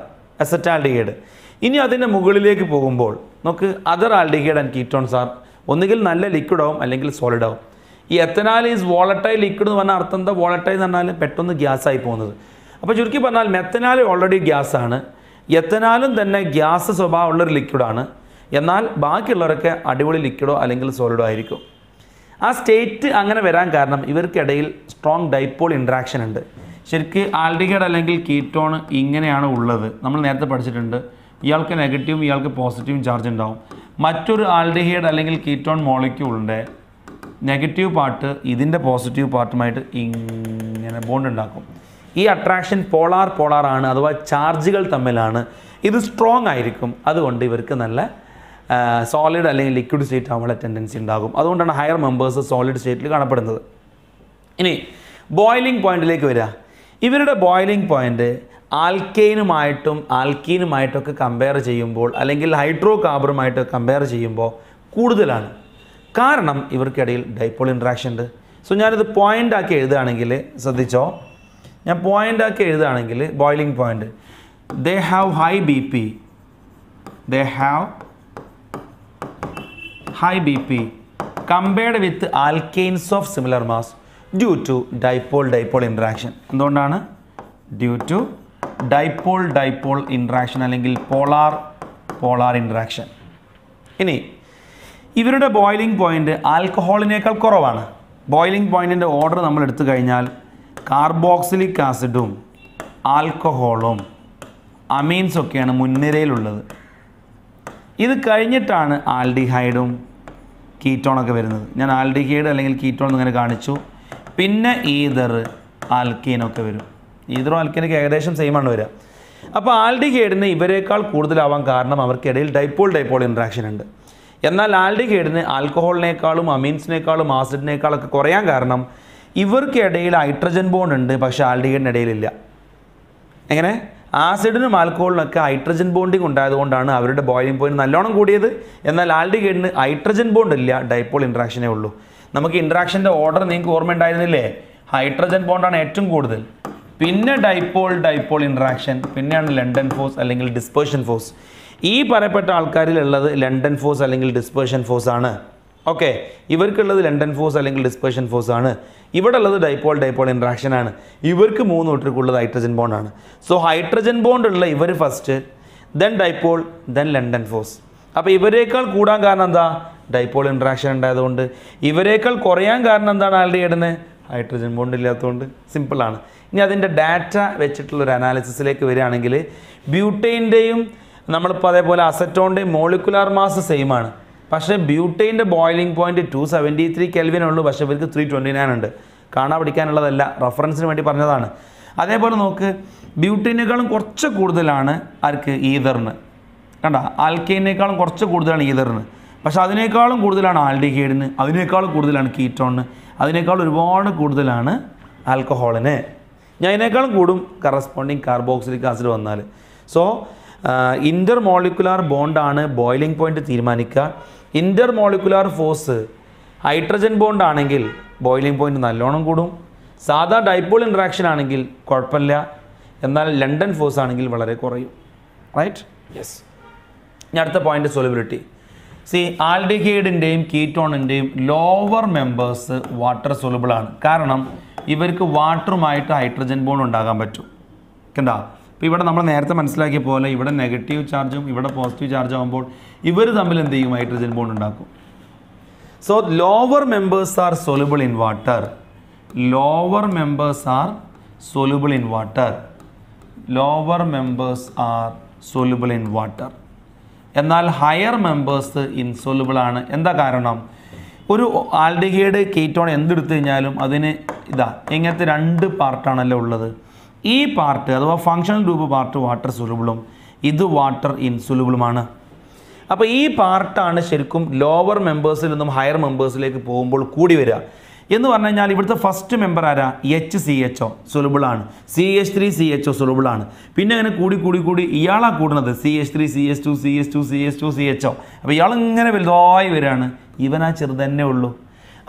അസറ്റാൽഡിഹൈഡ്. ഇനി അതിൻ്റെ മുകളിലേക്ക് പോകുമ്പോൾ നമുക്ക് other aldehyde and ketones are ഒന്നുകിൽ നല്ല ലിക്വിഡ് ആവും അല്ലെങ്കിൽ സോളിഡ് ആവും. ഈ എത്തനാൽ ഈസ് വോളറ്റൈൽ ലിക്വിഡ് എന്ന് പറഞ്ഞാൽ അർത്ഥം എന്താ? വോളറ്റൈൽ എന്ന് പറഞ്ഞാൽ പെട്ടെന്ന് ഗ്യാസായി പോകുന്നത്. അപ്പോൾ ചുരുക്കി പറഞ്ഞാൽ മെത്തനാൽ ഓൾറെഡി ഗ്യാസാണ്, എത്തനാലും തന്നെ ഗ്യാസ് സ്വഭാവമുള്ളൊരു ലിക്വിഡാണ്. എന്നാൽ ബാക്കിയുള്ളവരൊക്കെ അടിപൊളി ലിക്വിഡോ അല്ലെങ്കിൽ സോളിഡോ ആയിരിക്കും. ആ സ്റ്റേറ്റ് അങ്ങനെ വരാൻ കാരണം ഇവർക്കിടയിൽ സ്ട്രോങ് ഡൈപോൾ ഇൻട്രാക്ഷൻ ഉണ്ട്. ശരിക്ക് ആൽഡിഹൈഡ് അല്ലെങ്കിൽ കീറ്റോൺ ഇങ്ങനെയാണ് ഉള്ളത്. നമ്മൾ നേരത്തെ പഠിച്ചിട്ടുണ്ട്. ഇയാൾക്ക് നെഗറ്റീവും ഇയാൾക്ക് പോസിറ്റീവും ചാർജ് ഉണ്ടാവും. മറ്റൊരു ആൽഡിഹൈഡ് അല്ലെങ്കിൽ കീറ്റോൺ മോളിക്യൂളിൻ്റെ നെഗറ്റീവ് പാർട്ട് ഇതിൻ്റെ പോസിറ്റീവ് പാർട്ടുമായിട്ട് ഇങ്ങനെ ബോണ്ട് ഉണ്ടാക്കും. ഈ അട്രാക്ഷൻ പോളാർ ആണ്, അഥവാ ചാർജുകൾ തമ്മിലാണ്. ഇത് സ്ട്രോങ് ആയിരിക്കും. അതുകൊണ്ട് ഇവർക്ക് നല്ല സോളിഡ് അല്ലെങ്കിൽ ലിക്വിഡ് സ്റ്റേറ്റ് ആവാനുള്ള ടെൻഡൻസി ഉണ്ടാകും. അതുകൊണ്ടാണ് ഹയർ മെമ്പേഴ്സ് സോളിഡ് സ്റ്റേറ്റിൽ കാണപ്പെടുന്നത്. ഇനി ബോയിലിംഗ് പോയിന്റിലേക്ക് വരിക. ഇവരുടെ ബോയിലിംഗ് പോയിന്റ് ആൽക്കീനുമായിട്ടൊക്കെ കമ്പയർ ചെയ്യുമ്പോൾ, അല്ലെങ്കിൽ ഹൈഡ്രോ കാർബണുമായിട്ട് കമ്പയർ ചെയ്യുമ്പോൾ കൂടുതലാണ്. കാരണം ഇവർക്കിടയിൽ ഡൈപോൾ ഇൻട്രാക്ഷൻ ഉണ്ട്. സോ ഞാനിത് പോയിൻ്റ് ആക്കി എഴുതുകയാണെങ്കിൽ ശ്രദ്ധിച്ചോ, ഞാൻ പോയിൻ്റ് ആക്കി എഴുതുകയാണെങ്കിൽ boiling point, they have high BP compared with alkanes of similar mass due to dipole interaction. എന്തുകൊണ്ടാണ്? ഡ്യൂ ടു ഡൈപോൾ ഇൻട്രാക്ഷൻ അല്ലെങ്കിൽ പോളാർ ഇൻട്രാക്ഷൻ. ഇനി ഇവരുടെ ബോയിലിംഗ് പോയിന്റ് ആൽക്കഹോളിനേക്കാൾ കുറവാണ്. ബോയിലിംഗ് പോയിന്റിൻ്റെ ഓർഡർ നമ്മൾ എടുത്തു കഴിഞ്ഞാൽ കാർബോക്സിലിക് ആസിഡും ആൽക്കഹോളും അമീൻസൊക്കെയാണ് മുൻനിരയിലുള്ളത്. ഇത് കഴിഞ്ഞിട്ടാണ് ആൽഡിഹൈഡും കീറ്റോണൊക്കെ വരുന്നത്. ഞാൻ ആൽഡിഹൈഡ് അല്ലെങ്കിൽ കീറ്റോൺ എന്നിങ്ങനെ കാണിച്ചു. പിന്നെ ഈതർ ആൽക്കീനൊക്കെ വരും. ഈതറും ആൽക്കീനൊക്കെ ഏകദേശം സെയിമാണ് വരിക. അപ്പോൾ ആൽഡിഹൈഡിന് ഇവരേക്കാൾ കൂടുതലാവാൻ കാരണം അവർക്കിടയിൽ ഡൈപോൾ ഇൻട്രാക്ഷൻ ഉണ്ട്. എന്നാൽ ആൽഡിഹൈഡിന് ആൽക്കഹോളിനേക്കാളും അമീൻസിനേക്കാളും ആസിഡിനേക്കാളൊക്കെ കുറയാൻ കാരണം ഇവർക്കിടയിൽ ഹൈഡ്രജൻ ബോണ്ട് ഉണ്ട്, പക്ഷേ ആൽഡിഹൈഡിനിടയിലില്ല. എങ്ങനെ? ആസിഡിനും ആൽക്കഹോളിനൊക്കെ ഹൈഡ്രജൻ ബോണ്ടിങ് ഉണ്ടായതുകൊണ്ടാണ് അവരുടെ ബോയിലിംഗ് പോയിന്റ് നല്ലോണം കൂടിയത്. എന്നാൽ ആൽഡിഹൈഡിന് ഹൈഡ്രജൻ ബോണ്ട് ഇല്ല, ഡൈപോൾ ഇൻട്രാക്ഷനേ ഉള്ളൂ. നമുക്ക് ഇൻട്രാക്ഷൻ്റെ ഓർഡർ നിങ്ങൾക്ക് ഓർമ്മ ഉണ്ടായിരുന്നില്ലേ? ഹൈഡ്രജൻ ബോണ്ടാണ് ഏറ്റവും കൂടുതൽ, പിന്നെ ഡൈപോൾ ഇൻട്രാക്ഷൻ, പിന്നെയാണ് ലണ്ടൻ ഫോഴ്സ് അല്ലെങ്കിൽ ഡിസ്പേർഷൻ ഫോഴ്സ്. ഈ പറയപ്പെട്ട ആൾക്കാരിലുള്ളത് ലണ്ടൻ ഫോഴ്സ് അല്ലെങ്കിൽ ഡിസ്പേർഷൻ ഫോഴ്സ് ആണ്. ഓക്കെ, ഇവർക്കുള്ളത് ലണ്ടൻ ഫോഴ്സ് അല്ലെങ്കിൽ ഡിസ്പേർഷൻ ഫോഴ്സ് ആണ്. ഇവിടെ ഉള്ളത് ഡൈപോൾ ഇൻട്രാക്ഷൻ ആണ്. ഇവർക്ക് 3 കൂട്ടർക്കുള്ളത് ഹൈഡ്രജൻ ബോണ്ടാണ്. സോ ഹൈഡ്രജൻ ബോണ്ട് ഉള്ള ഇവർ first, then dipole, then London force. അപ്പോൾ ഇവരേക്കാൾ കൂടാൻ കാരണം എന്താ? ഡൈപോൾ ഇൻട്രാക്ഷൻ ഉണ്ടായതുകൊണ്ട്. ഇവരേക്കാൾ കുറയാൻ കാരണം എന്താണ്? ആൽഡിഹൈഡിന് ഹൈഡ്രജൻ ബോണ്ട് ഇല്ലാത്തതുകൊണ്ട്. സിമ്പിളാണ്. ഇനി അതിൻ്റെ ഡാറ്റ വെച്ചിട്ടുള്ളൊരു അനാലിസിസിലേക്ക് വരികയാണെങ്കിൽ ബ്യൂട്ടൈൻ്റെയും നമ്മളിപ്പോൾ അതേപോലെ അസറ്റോണിൻ്റെയും മോളിക്കുലാർ മാസ് സെയിം ആണ്. പക്ഷേ ബ്യൂട്ടൈൻ്റെ ബോയിലിംഗ് പോയിന്റ് 273 കെൽവിൻ ഉള്ളൂ, പക്ഷേ ഇവർക്ക് 329 ഉണ്ട്. കാണാൻ പഠിക്കാനുള്ളതല്ല, റെഫറൻസിന് വേണ്ടി പറഞ്ഞതാണ്. അതേപോലെ നോക്ക്, ബ്യൂട്ടൈനേക്കാളും കുറച്ച് കൂടുതലാണ് ആർക്ക്? ഈതറിന്. കണ്ട, ആൽക്കൈനേക്കാളും കുറച്ച് കൂടുതലാണ് ഈതറിന്. പക്ഷേ അതിനേക്കാളും കൂടുതലാണ് ആൽഡിഹൈഡിന്, അതിനേക്കാളും കൂടുതലാണ് കീറ്റോണിന്, അതിനേക്കാളും ഒരുപാട് കൂടുതലാണ് ആൽക്കഹോളിന്. ഞാൻ അതിനേക്കാളും കൂടും കറസ്പോണ്ടിങ് കാർബോക്സിലിക് ആസിഡ് വന്നാൽ. സോ ഇൻ്റർമോളിക്കുലാർ ബോണ്ടാണ് ബോയിലിംഗ് പോയിന്റ് തീരുമാനിക്കുക. ഇൻ്റർമോളിക്കുലാർ ഫോഴ്സ് ഹൈഡ്രജൻ ബോണ്ട് ആണെങ്കിൽ ബോയിലിംഗ് പോയിന്റ് നല്ലോണം കൂടും. സാധാ ഡൈപോൾ ഇൻട്രാക്ഷൻ ആണെങ്കിൽ കുഴപ്പമില്ല, എന്നാൽ ലണ്ടൻ ഫോഴ്സ് ആണെങ്കിൽ വളരെ കുറയും. റൈറ്റ്? യെസ്. ഇനി അടുത്ത പോയിന്റ് സോളിബിലിറ്റി. ആൽഡിഹൈഡിൻ്റെയും കീറ്റോണിൻ്റെയും ലോവർ മെമ്പേഴ്സ് വാട്ടർ സോലുബിൾ ആണ്. കാരണം ഇവർക്ക് വാട്ടറുമായിട്ട് ഹൈഡ്രജൻ ബോണ്ട് ഉണ്ടാകാൻ പറ്റും. കണ്ടാ? അപ്പോൾ ഇവിടെ നമ്മൾ നേരത്തെ മനസ്സിലാക്കിയ പോലെ ഇവിടെ നെഗറ്റീവ് ചാർജും ഇവിടെ പോസിറ്റീവ് ചാർജ് ആകുമ്പോൾ ഇവർ തമ്മിൽ എന്ത് ചെയ്യും? ഹൈഡ്രജൻ ബോണ്ട് ഉണ്ടാക്കും. So lower members are soluble in water. Lower members are soluble in water. Lower members are soluble in water. എന്നാൽ ഹയർ മെമ്പേഴ്സ് ഇൻസോലുബിൾ ആണ്. എന്താ കാരണം? ഒരു ആൽഡിഹൈഡ് കീറ്റോൺ എന്തെടുത്തു കഴിഞ്ഞാലും അതിന് ഇങ്ങനത്തെ രണ്ട് പാർട്ടാണല്ലോ ഉള്ളത്. ഈ പാർട്ട് അഥവാ ഫങ്ഷണൽ ഗ്രൂപ്പ് പാർട്ട് വാട്ടർ സോലുബിളും ഇത് വാട്ടർ ഇൻസോലുബിളുമാണ്. അപ്പോൾ ഈ പാർട്ടാണ് ശരിക്കും ലോവർ മെമ്പേഴ്സിൽ നിന്നും ഹയർ മെമ്പേഴ്സിലേക്ക് പോകുമ്പോൾ കൂടി വരിക. എന്ന് പറഞ്ഞു കഴിഞ്ഞാൽ ഇവിടുത്തെ ഫസ്റ്റ് മെമ്പർ ആരാ? HCHO സൊലുബിൾ ആണ്. CH3CHO സൊലുബിൾ ആണ്. പിന്നെ അങ്ങനെ കൂടി കൂടി കൂടി ഇയാളാ കൂടുന്നത് CH3 CH2 CH2 CH2 CHO. അപ്പോൾ ഇയാൾ ഇങ്ങനെ വലുതായി വരികയാണ്. ഇവനാ ചെറുതന്നെ ഉള്ളൂ.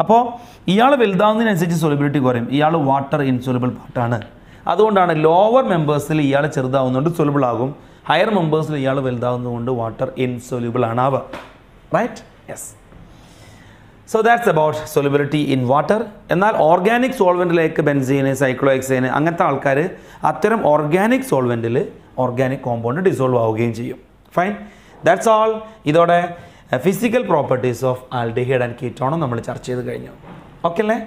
അപ്പോൾ ഇയാൾ വലുതാവുന്നതിനനുസരിച്ച് സൊലുബിലിറ്റി കുറയും. ഇയാൾ വാട്ടർ ഇൻസൊലുബിൾ പാർട്ടാണ്. അതുകൊണ്ടാണ് ലോവർ മെമ്പേഴ്സിൽ ഇയാൾ ചെറുതാവുന്നതുകൊണ്ട് സൊലുബിൾ ആകും, ഹയർ മെമ്പേഴ്സിൽ ഇയാൾ വലുതാവുന്നതുകൊണ്ട് വാട്ടർ ഇൻസൊല്യൂബിൾ ആണ് ആവുക. Right? Yes. So that's about solubility in water. എന്നാൽ ഓർഗാനിക് സോൾവെൻറ്റിലേക്ക് ബെൻസീന്, സൈക്ലോഹെക്സേന് അങ്ങനത്തെ ആൾക്കാർ അത്തരം ഓർഗാനിക് സോൾവെൻറ്റിൽ ഓർഗാനിക് കോമ്പൗണ്ട് ഡിസോൾവ് ആവുകയും ചെയ്യും. Fine, that's all. ഇതോടെ physical properties of aldehyde and കീറ്റോണും നമ്മൾ ചർച്ച ചെയ്ത് കഴിഞ്ഞു. ഓക്കെ അല്ലേ?